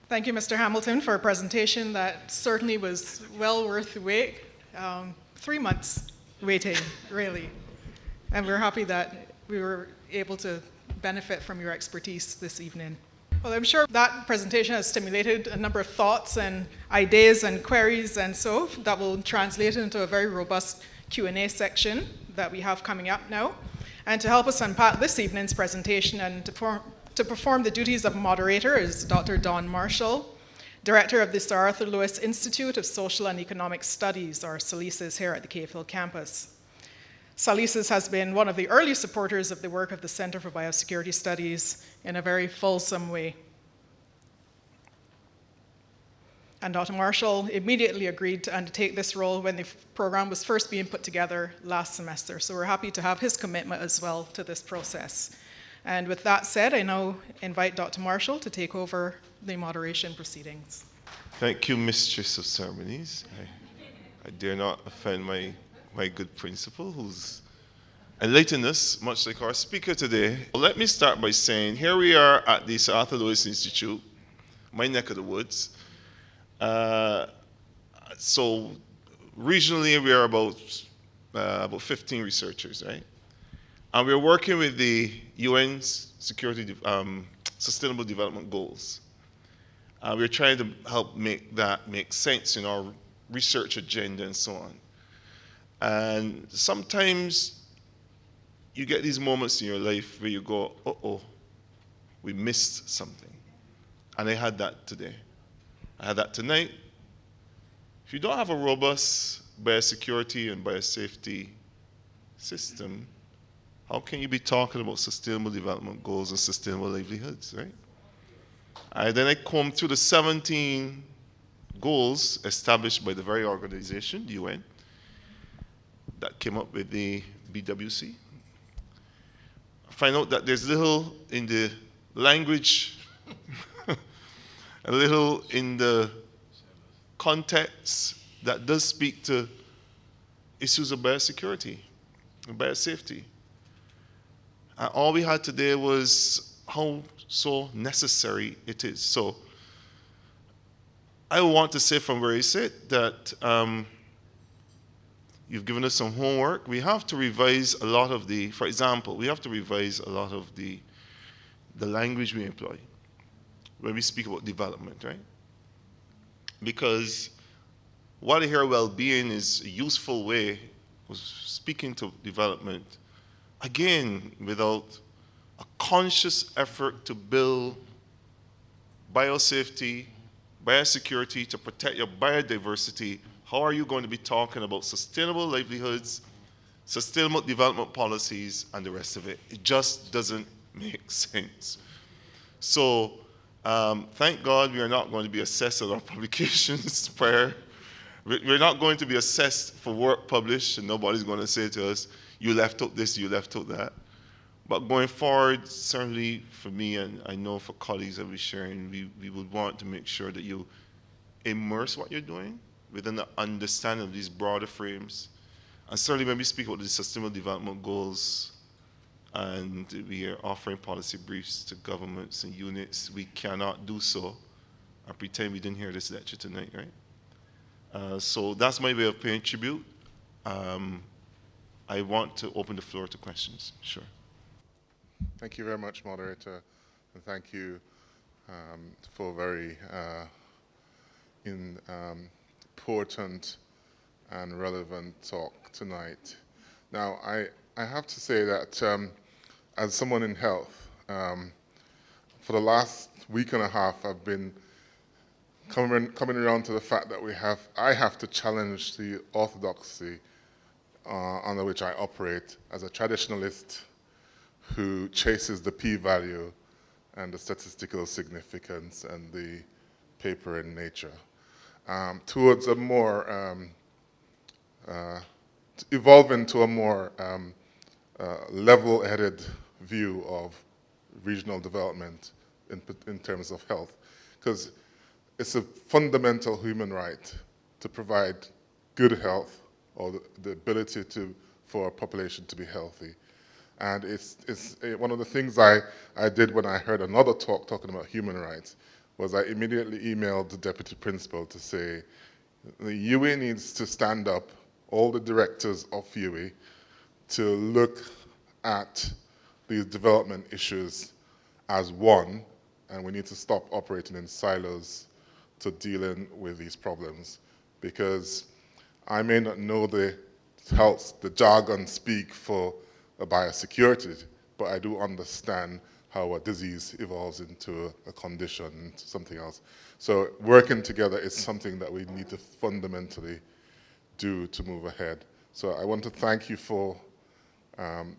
[SPEAKER 1] Thank you, Mr. Hamilton, for a presentation that certainly was well worth the wait. 3 months waiting, really. And we're happy that we were able to benefit from your expertise this evening. Well, I'm sure that presentation has stimulated a number of thoughts and ideas and queries, and so that will translate into a very robust Q&A section that we have coming up now. And to help us unpack this evening's presentation and to perform the duties of moderator is Dr. Dawn Marshall, Director of the Sir Arthur Lewis Institute of Social and Economic Studies, or SALISIS, here at the Cave Hill campus. SALISIS has been one of the early supporters of the work of the Center for Biosecurity Studies in a very fulsome way. And Dr. Marshall immediately agreed to undertake this role when the program was first being put together last semester. So we're happy to have his commitment as well to this process. And with that said, I now invite Dr. Marshall to take over the moderation proceedings.
[SPEAKER 5] Thank you, Mistress of Ceremonies. I dare not offend my good principal, who's enlightened us, much like our speaker today. Well, let me start by saying, here we are at the Sir Arthur Lewis Institute, my neck of the woods. So regionally, we are about 15 researchers, right? And we're working with the UN's Sustainable Development Goals. We're trying to help make that make sense in our research agenda and so on. And sometimes you get these moments in your life where you go, uh-oh, we missed something. And I had that today. I had that tonight. If you don't have a robust biosecurity and biosafety system, how can you be talking about sustainable development goals and sustainable livelihoods, right? Then I combed through the 17 goals established by the very organization, the UN, that came up with the BWC. I find out that there's little in the language, a little in the context that does speak to issues of biosecurity and biosafety. And all we had today was how so necessary it is. So I want to say from where you sit that you've given us some homework. We have to revise a lot of the, for example, we have to revise a lot of the language we employ when we speak about development, right? Because while I hear well-being is a useful way of speaking to development, again, without a conscious effort to build biosafety, biosecurity, to protect your biodiversity, how are you going to be talking about sustainable livelihoods, sustainable development policies, and the rest of it? It just doesn't make sense. So thank God we are not going to be assessed at our publications prior. We're not going to be assessed for work published, and nobody's going to say to us, you left out this, you left out that. But going forward, certainly for me, and I know for colleagues that we're sharing, we would want to make sure that you immerse what you're doing within the understanding of these broader frames. And certainly when we speak about the Sustainable Development Goals, and we are offering policy briefs to governments and units, we cannot do so and pretend we didn't hear this lecture tonight, right? So that's my way of paying tribute. I want to open the floor to questions. Sure.
[SPEAKER 6] Thank you very much, moderator, and thank you for a very important and relevant talk tonight. Now, I have to say that as someone in health, for the last week and a half, I've been coming around to the fact that I have to challenge the orthodoxy under which I operate as a traditionalist who chases the p-value and the statistical significance and the paper in nature towards a more, evolving to a more level-headed view of regional development in terms of health. Because it's a fundamental human right to provide good health or the ability for a population to be healthy. And it's one of the things I did when I heard another talk talking about human rights was I immediately emailed the deputy principal to say, the UE needs to stand up, all the directors of UE, to look at these development issues as one, and we need to stop operating in silos to dealing with these problems, because I may not know the jargon speak for a biosecurity, but I do understand how a disease evolves into a condition, into something else. So working together is something that we need to fundamentally do to move ahead. So I want to thank you for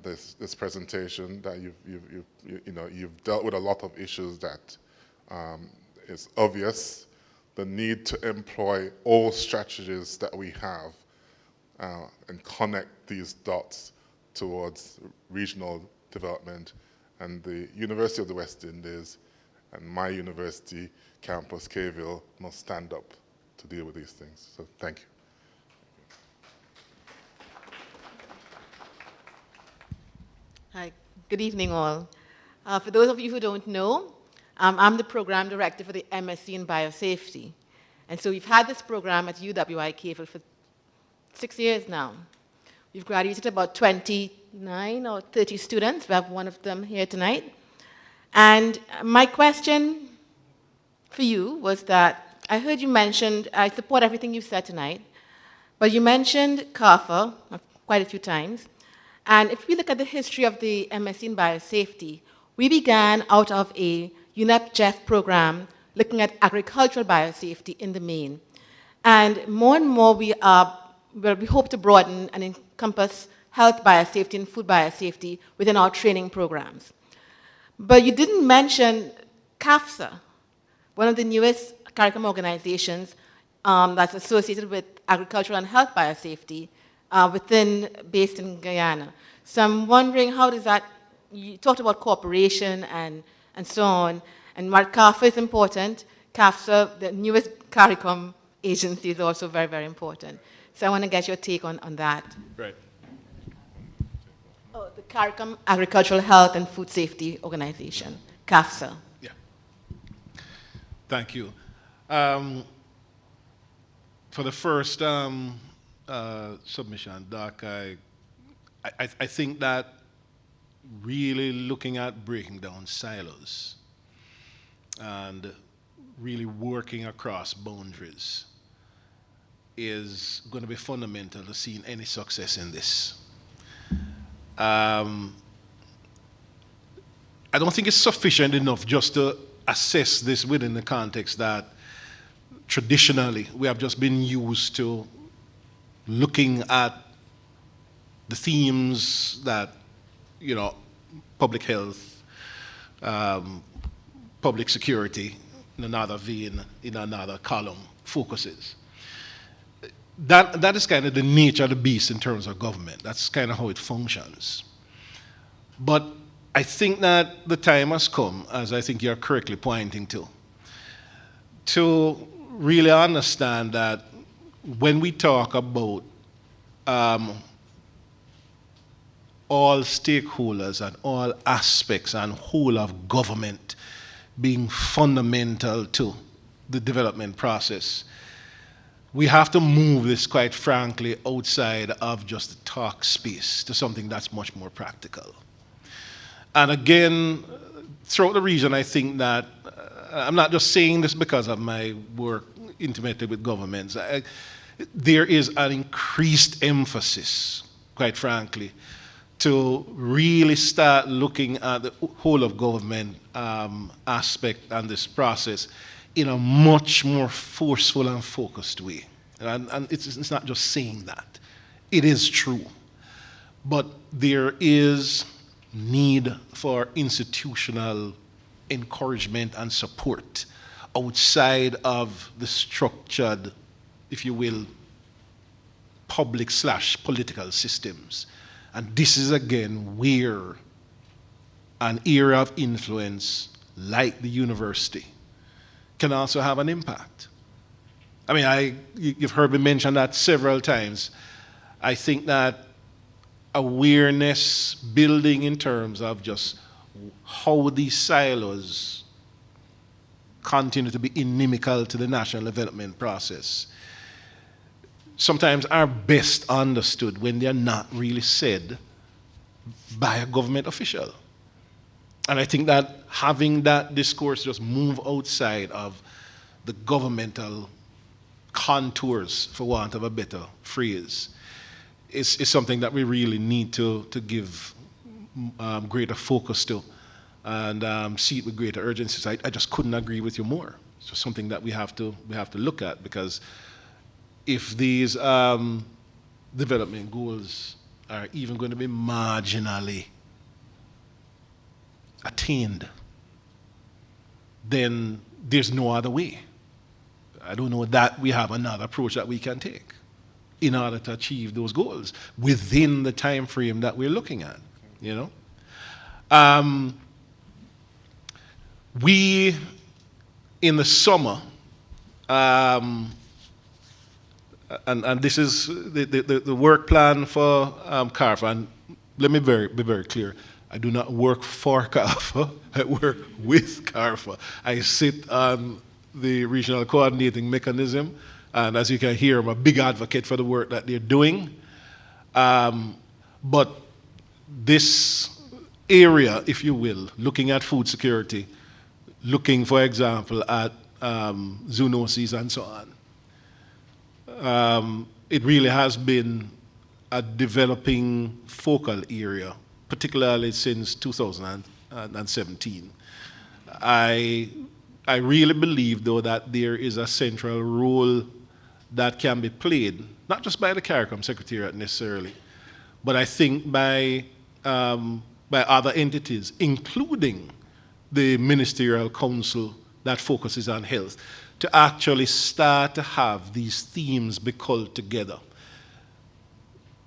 [SPEAKER 6] this presentation. That you've dealt with a lot of issues that is obvious. The need to employ all strategies that we have and connect these dots towards regional development. And the University of the West Indies and my university campus, Kville, must stand up to deal with these things. So thank you.
[SPEAKER 7] Hi, good evening all. For those of you who don't know, I'm the program director for the MSc in Biosafety. And so we've had this program at UWI Kville for 6 years now. We've graduated about 29 or 30 students. We have one of them here tonight. And my question for you was that I heard you mentioned, I support everything you said tonight, but you mentioned CARFA quite a few times. And if we look at the history of the MSc in Biosafety, we began out of a UNEP-JEF program looking at agricultural biosafety in the main. And more we hope to broaden and encompass health biosafety and food biosafety within our training programs. But you didn't mention CAFSA, one of the newest Caricom organizations that's associated with agricultural and health biosafety based in Guyana. So I'm wondering, how does that, you talked about cooperation and so on, and while CAFA is important, CAFSA, the newest Caricom agency, is also very, very important. So I want to get your take on that.
[SPEAKER 4] Right.
[SPEAKER 7] Oh, the Caricom Agricultural Health and Food Safety Organization, CAFSA.
[SPEAKER 4] Yeah. Thank you. For the first submission, Doc, I think that really looking at breaking down silos and really working across boundaries is going to be fundamental to seeing any success in this. I don't think it's sufficient enough just to assess this within the context that traditionally we have just been used to looking at the themes that, public health, public security, in another vein, in another column, focuses. That is kind of the nature of the beast in terms of government. That's kind of how it functions. But I think that the time has come, as I think you're correctly pointing to really understand that when we talk about all stakeholders and all aspects and whole of government being fundamental to the development process, we have to move this, quite frankly, outside of just the talk space to something that's much more practical. And again, throughout the region, I think that, I'm not just saying this because of my work intimately with governments, there is an increased emphasis, quite frankly, to really start looking at the whole of government aspect and this process in a much more forceful and focused way. And it's not just saying that. It is true. But there is need for institutional encouragement and support outside of the structured, if you will, public/political systems. And this is again where an area of influence like the university can also have an impact. I mean, you've heard me mention that several times. I think that awareness building in terms of just how these silos continue to be inimical to the national development process sometimes are best understood when they're not really said by a government official. And I think that having that discourse just move outside of the governmental contours, for want of a better phrase, is something that we really need to give greater focus to and see it with greater urgency. So I just couldn't agree with you more. It's just something that we have to look at, because if these development goals are even going to be marginally attained, then there's no other way. I don't know that we have another approach that we can take in order to achieve those goals within the time frame that we're looking at, you know. We, in the summer, and this is the work plan for CARFA, and let me be very clear. I do not work for CARFA, I work with CARFA. I sit on the regional coordinating mechanism, and as you can hear, I'm a big advocate for the work that they're doing. But this area, if you will, looking at food security, looking, for example, at zoonoses and so on, it really has been a developing focal area, particularly since 2017. I really believe, though, that there is a central role that can be played, not just by the Caricom Secretariat necessarily, but I think by other entities, including the Ministerial Council that focuses on health, to actually start to have these themes be culled together.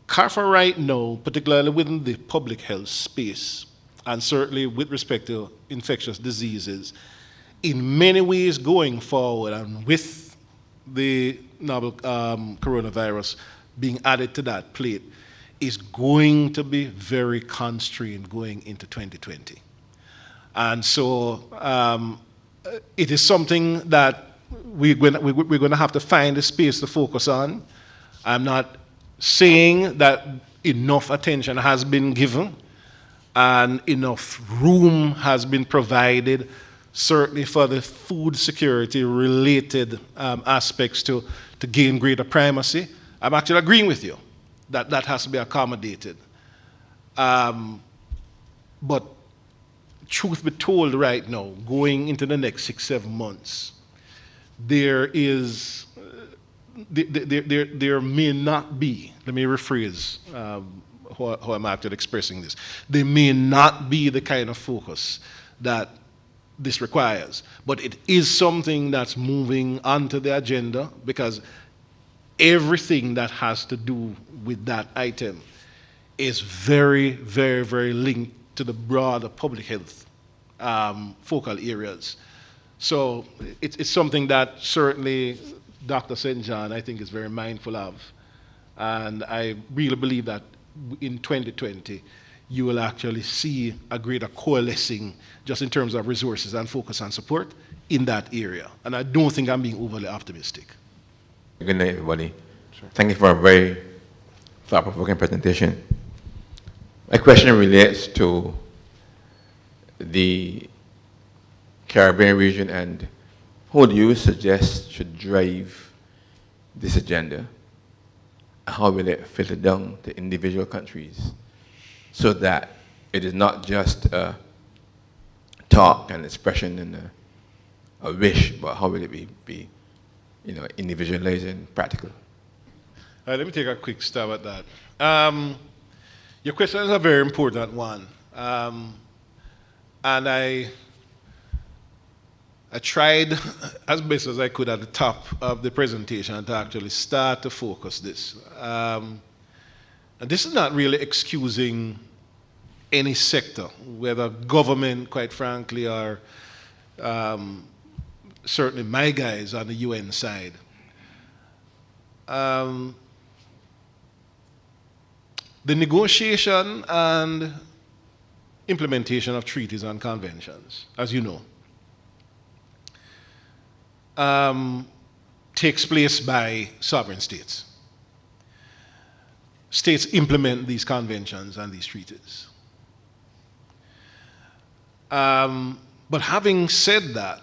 [SPEAKER 4] CARFA right now, particularly within the public health space, and certainly with respect to infectious diseases, in many ways going forward, and with the novel coronavirus being added to that plate, is going to be very constrained going into 2020. And so it is something that we're going to have to find a space to focus on. I'm not saying that enough attention has been given and enough room has been provided, certainly for the food security related aspects to gain greater primacy. I'm actually agreeing with you that that has to be accommodated. But truth be told right now, going into the next 6-7 months, there may not be, let me rephrase how I'm actually expressing this, there may not be the kind of focus that this requires, but it is something that's moving onto the agenda, because everything that has to do with that item is very, very, very linked to the broader public health focal areas. So it's something that certainly Dr. St. John, I think, is very mindful of. And I really believe that in 2020, you will actually see a greater coalescing just in terms of resources and focus and support in that area. And I don't think I'm being overly optimistic.
[SPEAKER 8] Good night, everybody. Sure. Thank you for a very thought-provoking presentation. My question relates to the Caribbean region, and who do you suggest should drive this agenda? How will it filter down to individual countries so that it is not just a talk and expression and a wish, but how will it be individualized and practical?
[SPEAKER 4] Let me take a quick stab at that. Your question is a very important one. And I tried as best as I could at the top of the presentation to actually start to focus this. And this is not really excusing any sector, whether government, quite frankly, or certainly my guys on the UN side. The negotiation and implementation of treaties and conventions, as you know, takes place by sovereign states. States implement these conventions and these treaties. But having said that,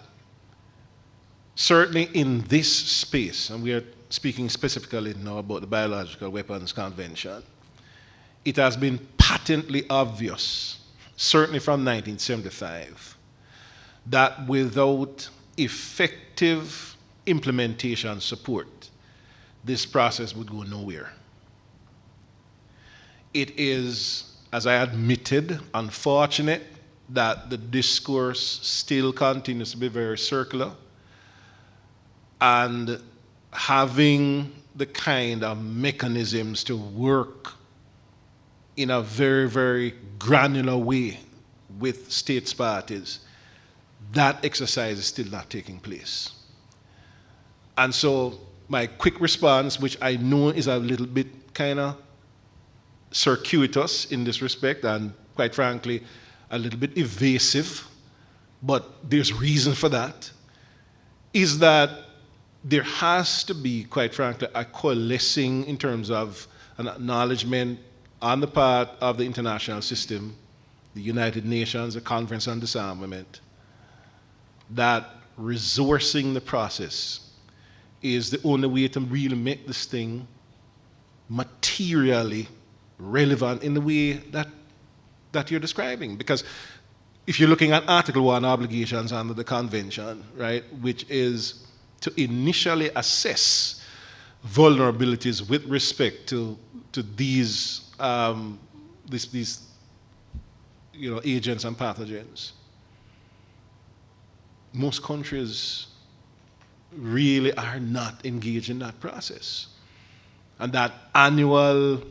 [SPEAKER 4] certainly in this space, and we are speaking specifically now about the Biological Weapons Convention, it has been patently obvious, certainly from 1975, that without effective implementation support, this process would go nowhere. It is, as I admitted, unfortunate that the discourse still continues to be very circular, and having the kind of mechanisms to work in a very, very granular way with states parties, that exercise is still not taking place. And so my quick response, which I know is a little bit kind of circuitous in this respect, and quite frankly, a little bit evasive, but there's reason for that, is that there has to be, quite frankly, a coalescing in terms of an acknowledgement on the part of the international system, the United Nations, the Conference on Disarmament, that resourcing the process is the only way to really make this thing materially relevant in the way that you're describing. Because if you're looking at Article 1 obligations under the convention, right, which is to initially assess vulnerabilities with respect to these agents and pathogens, most countries really are not engaged in that process. And that annual,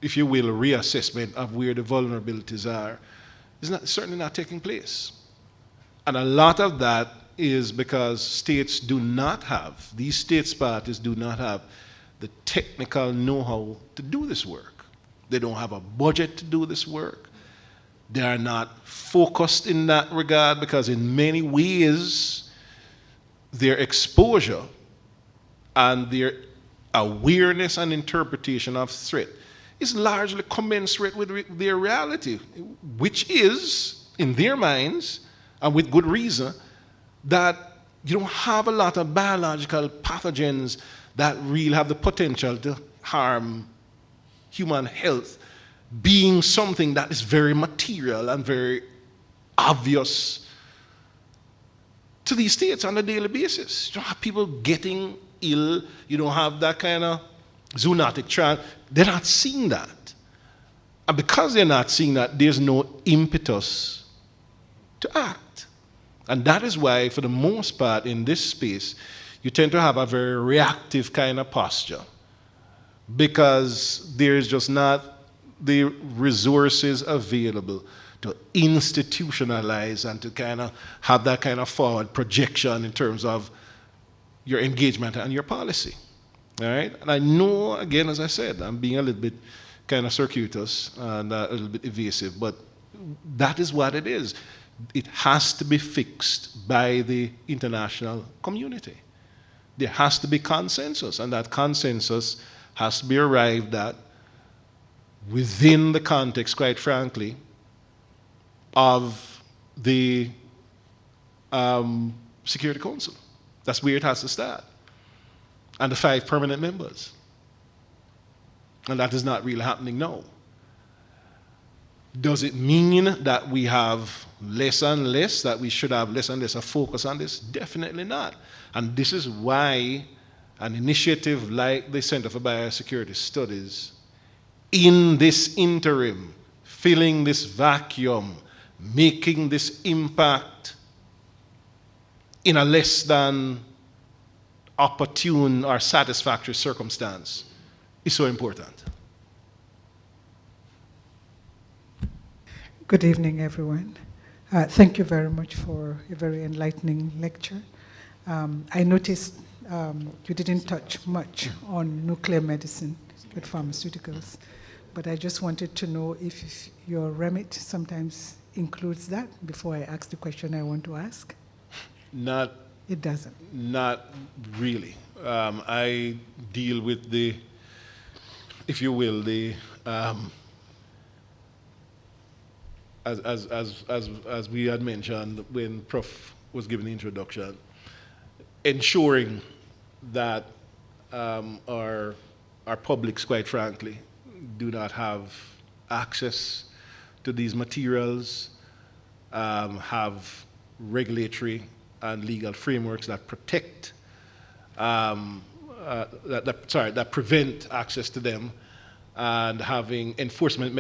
[SPEAKER 4] if you will, reassessment of where the vulnerabilities are is certainly not taking place. And a lot of that is because states do not have, these states parties do not have the technical know-how to do this work. They don't have a budget to do this work. They are not focused in that regard because in many ways their exposure and their awareness and interpretation of threat is largely commensurate with their reality, which is, in their minds, and with good reason, that you don't have a lot of biological pathogens that really have the potential to harm human health, being something that is very material and very obvious to these states on a daily basis. You don't have people getting ill. You don't have that kind of zoonotic trend. They're not seeing that. And because they're not seeing that, there's no impetus to act. And that is why, for the most part, in this space, you tend to have a very reactive kind of posture because there's just not the resources available to institutionalize and to kind of have that kind of forward projection in terms of your engagement and your policy. All right? And I know, again, as I said, I'm being a little bit kind of circuitous and a little bit evasive, but that is what it is. It has to be fixed by the international community. There has to be consensus, and that consensus has to be arrived at within the context, quite frankly, of the Security Council. That's where it has to start. And the 5 permanent members. And that is not really happening now. Does it mean that we have less and less, that we should have less and less of focus on this? Definitely not. And this is why an initiative like the Center for Biosecurity Studies, in this interim, filling this vacuum, making this impact in a less than opportune or satisfactory circumstance, is so important.
[SPEAKER 9] Good evening, everyone. Thank you very much for a very enlightening lecture. I noticed you didn't touch much on nuclear medicine with pharmaceuticals, but I just wanted to know if your remit sometimes includes that before I ask the question I want to ask.
[SPEAKER 4] Not.
[SPEAKER 9] It doesn't.
[SPEAKER 4] Not really. I deal with the, if you will, the as we had mentioned when Prof was giving the introduction, ensuring that our publics, quite frankly, do not have access to these materials, have regulatory and legal frameworks that protect, that prevent access to them, and having enforcement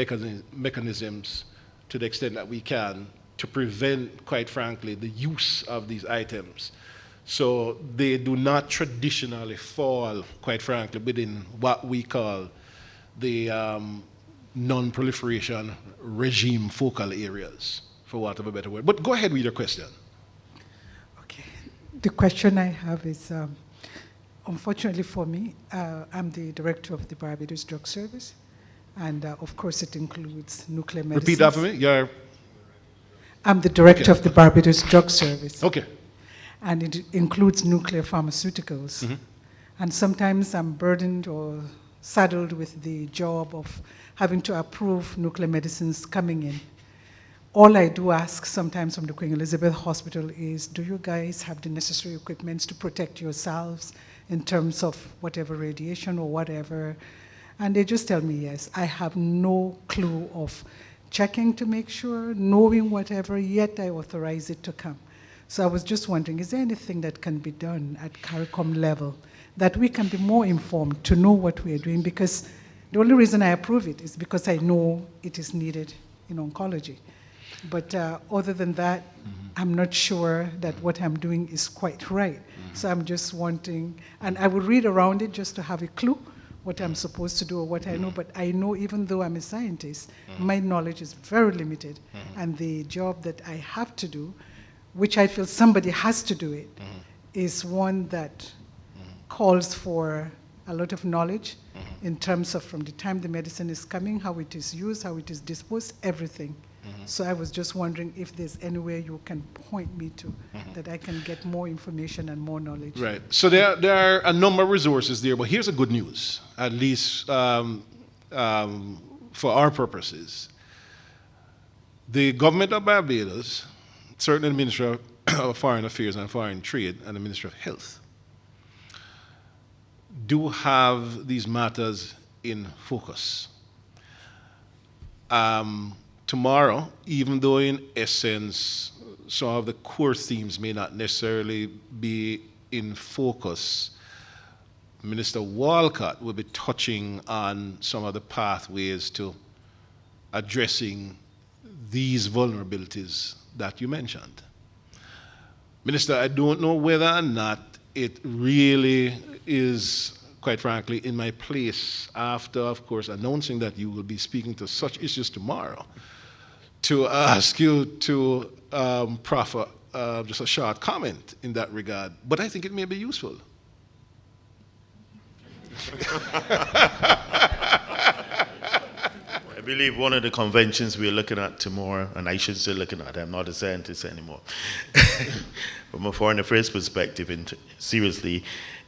[SPEAKER 4] mechanisms to the extent that we can to prevent, quite frankly, the use of these items. So they do not traditionally fall, quite frankly, within what we call the non-proliferation regime focal areas, for want of a better word. But go ahead with your question.
[SPEAKER 9] Okay. The question I have is, unfortunately for me, I'm the director of the Barbados Drug Service, and of course it includes nuclear medicine.
[SPEAKER 4] Repeat that for me.
[SPEAKER 9] I'm the director of the Barbados Drug Service.
[SPEAKER 4] Okay.
[SPEAKER 9] And it includes nuclear pharmaceuticals.
[SPEAKER 4] Mm-hmm.
[SPEAKER 9] And sometimes I'm burdened or saddled with the job of having to approve nuclear medicines coming in. All I do ask sometimes from the Queen Elizabeth Hospital is, do you guys have the necessary equipment to protect yourselves in terms of whatever radiation or whatever? And they just tell me yes. I have no clue of checking to make sure, knowing whatever, yet I authorize it to come. So I was just wondering, is there anything that can be done at Caricom level that we can be more informed to know what we are doing? Because the only reason I approve it is because I know it is needed in oncology. But other than that, I'm not sure that what I'm doing is quite right. So I'm just wanting, and I would read around it just to have a clue what I'm supposed to do or what I know, but I know even though I'm a scientist, my knowledge is very limited. And the job that I have to do, which I feel somebody has to do it, is one that calls for a lot of knowledge in terms of from the time the medicine is coming, how it is used, how it is disposed, everything. So I was just wondering if there's anywhere you can point me to that I can get more information and more knowledge.
[SPEAKER 4] Right. So there are a number of resources there, but here's the good news, at least for our purposes. The government of Barbados, certainly the Ministry of Foreign Affairs and Foreign Trade and the Ministry of Health, do have these matters in focus. Tomorrow, even though in essence some of the core themes may not necessarily be in focus, Minister Walcott will be touching on some of the pathways to addressing these vulnerabilities that you mentioned. Minister, I don't know whether or not it really is, quite frankly, in my place after, of course, announcing that you will be speaking to such issues tomorrow, to ask you to proffer just a short comment in that regard. But I think it may be useful.
[SPEAKER 10] I believe one of the conventions we're looking at tomorrow, and I should say looking at, I'm not a scientist anymore, from a foreign affairs perspective, seriously,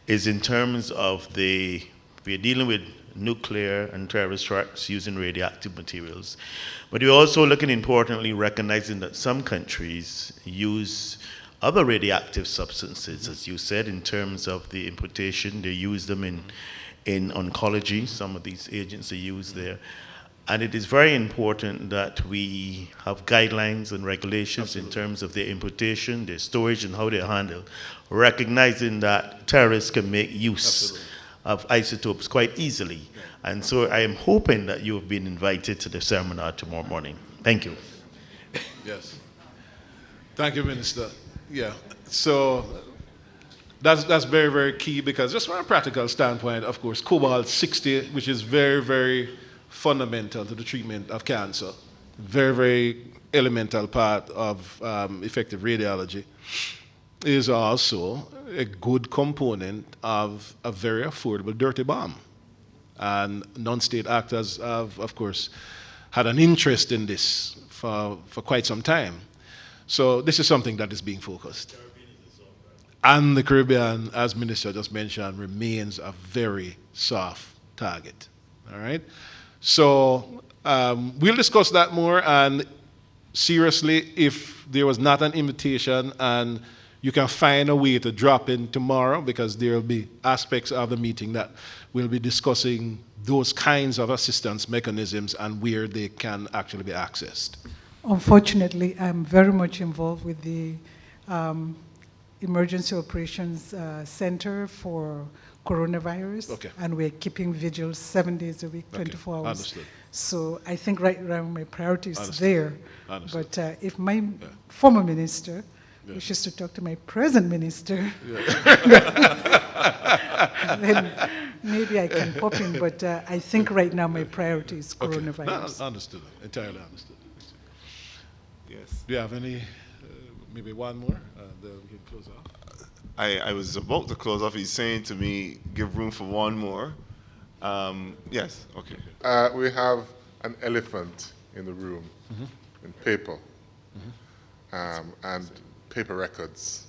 [SPEAKER 10] is in terms of we're dealing with nuclear and terrorist threats using radioactive materials. But we're also looking, importantly, recognizing that some countries use other radioactive substances, as you said, in terms of the importation. They use them in oncology. Some of these agents are used there. And it is very important that we have guidelines and regulations in terms of their importation, their storage, and how they're handled, recognizing that terrorists can make use of isotopes quite easily. And so I am hoping that you have been invited to the seminar tomorrow morning. Thank you.
[SPEAKER 4] Yes. Thank you, Minister. Yeah. So that's very, very key, because just from a practical standpoint, of course, cobalt-60, which is very, very fundamental to the treatment of cancer, very, very elemental part of effective radiology, is also a good component of a very affordable dirty bomb. And non-state actors have, of course, had an interest in this for quite some time. So this is something that is being focused. And the Caribbean, as Minister just mentioned, remains a very soft target. All right? So we'll discuss that more, and seriously, if there was not an invitation and you can find a way to drop in tomorrow, because there will be aspects of the meeting that will be discussing those kinds of assistance mechanisms and where they can actually be accessed.
[SPEAKER 9] Unfortunately, I'm very much involved with the Emergency Operations Center for coronavirus,
[SPEAKER 4] Okay.
[SPEAKER 9] and we're keeping vigils 7 days a week, 24 hours.
[SPEAKER 4] Understood.
[SPEAKER 9] So I think right now my priority is
[SPEAKER 4] Understood.
[SPEAKER 9] there.
[SPEAKER 4] Understood.
[SPEAKER 9] But if my former minister wishes to talk to my present minister, then maybe I can pop in. But I think right now my priority is coronavirus.
[SPEAKER 4] No, understood. Entirely understood.
[SPEAKER 5] Yes.
[SPEAKER 4] Do you have any, maybe one more, and we can close off?
[SPEAKER 5] I was about to close off. He's saying to me, give room for one more. Yes, okay.
[SPEAKER 6] We have an elephant in the room in paper and paper records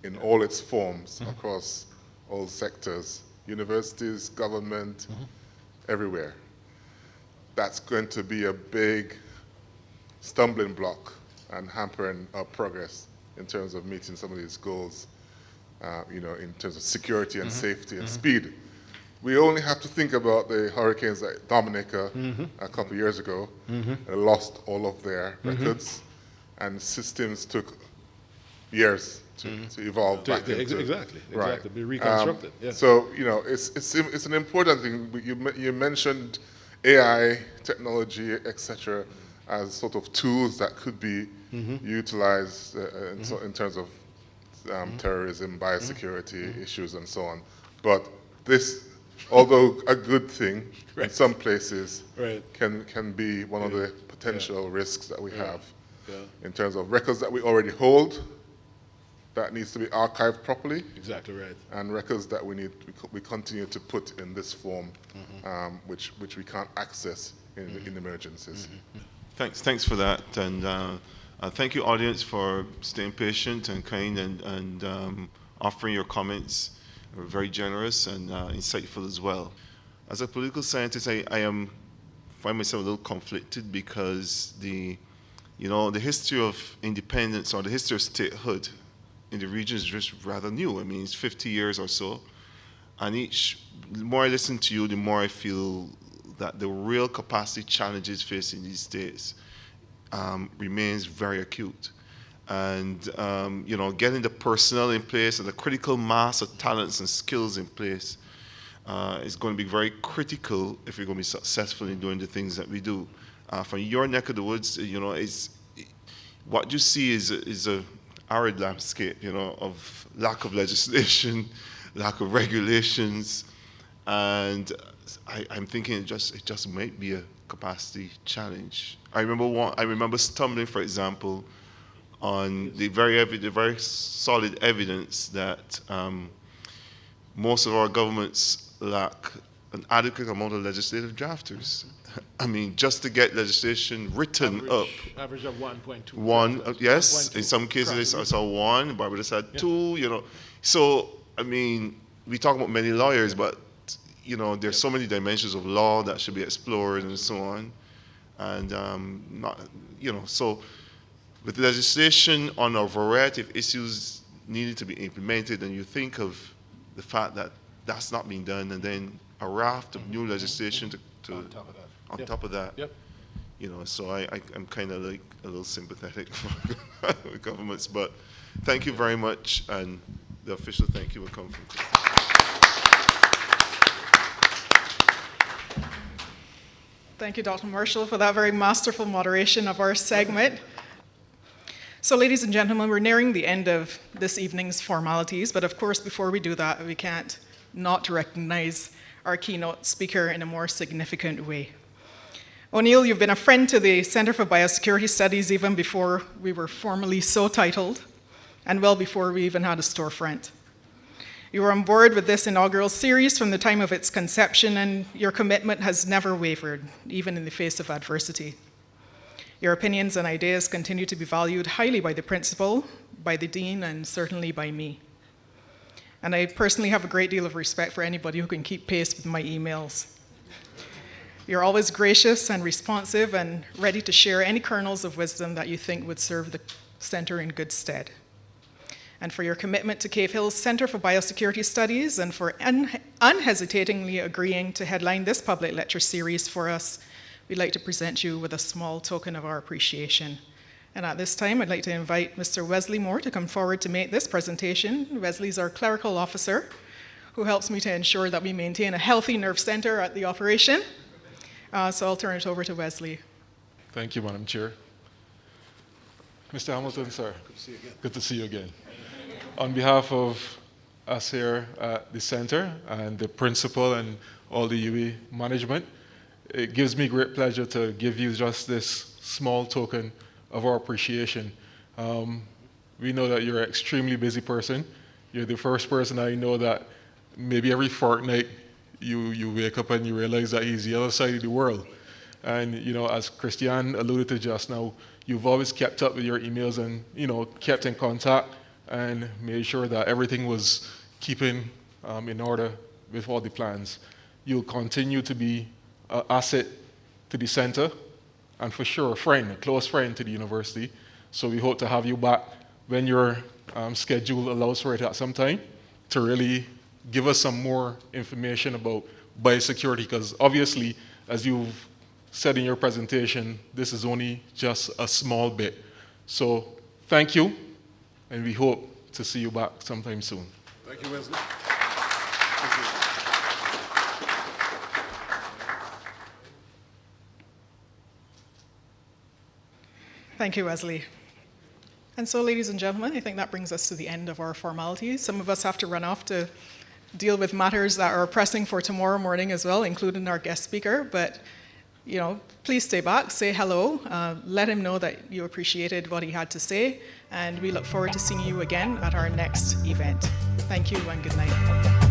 [SPEAKER 6] in all its forms across all sectors, universities, government, everywhere. That's going to be a big stumbling block and hampering our progress in terms of meeting some of these goals, in terms of security and safety and speed. We only have to think about the hurricanes like Dominica a couple of years ago. They lost all of their records, and systems took years to evolve back into.
[SPEAKER 4] Exactly.
[SPEAKER 6] Right.
[SPEAKER 4] Be reconstructed.
[SPEAKER 6] So it's an important thing. You mentioned AI, technology, etc., as sort of tools that could be utilized in terms of terrorism, biosecurity issues, and so on. But this, although a good thing in some places, can be one of the potential risks that we have in terms of records that we already hold that needs to be archived properly.
[SPEAKER 4] Exactly right.
[SPEAKER 6] And records that we continue to put in this form, which we can't access in emergencies.
[SPEAKER 5] Thanks for that, and thank you, audience, for staying patient and kind and offering your comments. We're very generous and insightful as well. As a political scientist, I find myself a little conflicted because the history of independence or the history of statehood in the region is just rather new. I mean, it's 50 years or so, and the more I listen to you, the more I feel that the real capacity challenges facing these states remains very acute. And getting the personnel in place and the critical mass of talents and skills in place is going to be very critical if we're going to be successful in doing the things that we do. From your neck of the woods, what you see is a arid landscape, of lack of legislation, lack of regulations, and I'm thinking it just might be a capacity challenge. I remember stumbling, for example, on the very solid evidence that most of our governments lack an adequate amount of legislative drafters. I mean, just to get legislation written up.
[SPEAKER 4] Average of 1.2.
[SPEAKER 5] One, yes.
[SPEAKER 4] 1.2.
[SPEAKER 5] In some cases, I saw one. Barbados had two. So I mean, we talk about many lawyers, but there's so many dimensions of law that should be explored and so on, and so with legislation on a variety of issues needing to be implemented, and you think of the fact that that's not being done, and then a raft of new legislation on top of that.
[SPEAKER 4] Yep.
[SPEAKER 5] So I'm kind of like a little sympathetic for governments, but thank you very much, and the official thank you will come from Chris.
[SPEAKER 1] Thank you, Dr. Marshall, for that very masterful moderation of our segment. So, ladies and gentlemen, we're nearing the end of this evening's formalities, but of course, before we do that, we can't not recognize our keynote speaker in a more significant way. O'Neill, you've been a friend to the Center for Biosecurity Studies even before we were formally so titled, and well before we even had a storefront. You were on board with this inaugural series from the time of its conception, and your commitment has never wavered, even in the face of adversity. Your opinions and ideas continue to be valued highly by the principal, by the dean, and certainly by me. And I personally have a great deal of respect for anybody who can keep pace with my emails. You're always gracious and responsive and ready to share any kernels of wisdom that you think would serve the center in good stead. And for your commitment to Cave Hill's Center for Biosecurity Studies and for unhesitatingly agreeing to headline this public lecture series for us, we'd like to present you with a small token of our appreciation. And at this time, I'd like to invite Mr. Wesley Moore to come forward to make this presentation. Wesley's our clerical officer who helps me to ensure that we maintain a healthy nerve center at the operation. So I'll turn it over to Wesley.
[SPEAKER 11] Thank you, Madam Chair. Mr. Hamilton, sir. Good to see you again. Good to see you again. On behalf of us here at the center and the principal and all the UE management, it gives me great pleasure to give you just this small token of our appreciation. We know that you're an extremely busy person. You're the first person I know that maybe every fortnight you wake up and you realize that he's the other side of the world. And as Christiane alluded to just now, you've always kept up with your emails and kept in contact and made sure that everything was keeping in order with all the plans. You'll continue to be an asset to the center and for sure a close friend to the university. So we hope to have you back when your schedule allows for it at some time to really give us some more information about biosecurity, because obviously, as you've said in your presentation, this is only just a small bit. So thank you, and we hope to see you back sometime soon.
[SPEAKER 4] Thank you, Wesley.
[SPEAKER 1] Thank you, Wesley. And so, ladies and gentlemen, I think that brings us to the end of our formalities. Some of us have to run off to deal with matters that are pressing for tomorrow morning as well, including our guest speaker. But, please stay back, say hello, let him know that you appreciated what he had to say, and we look forward to seeing you again at our next event. Thank you and good night.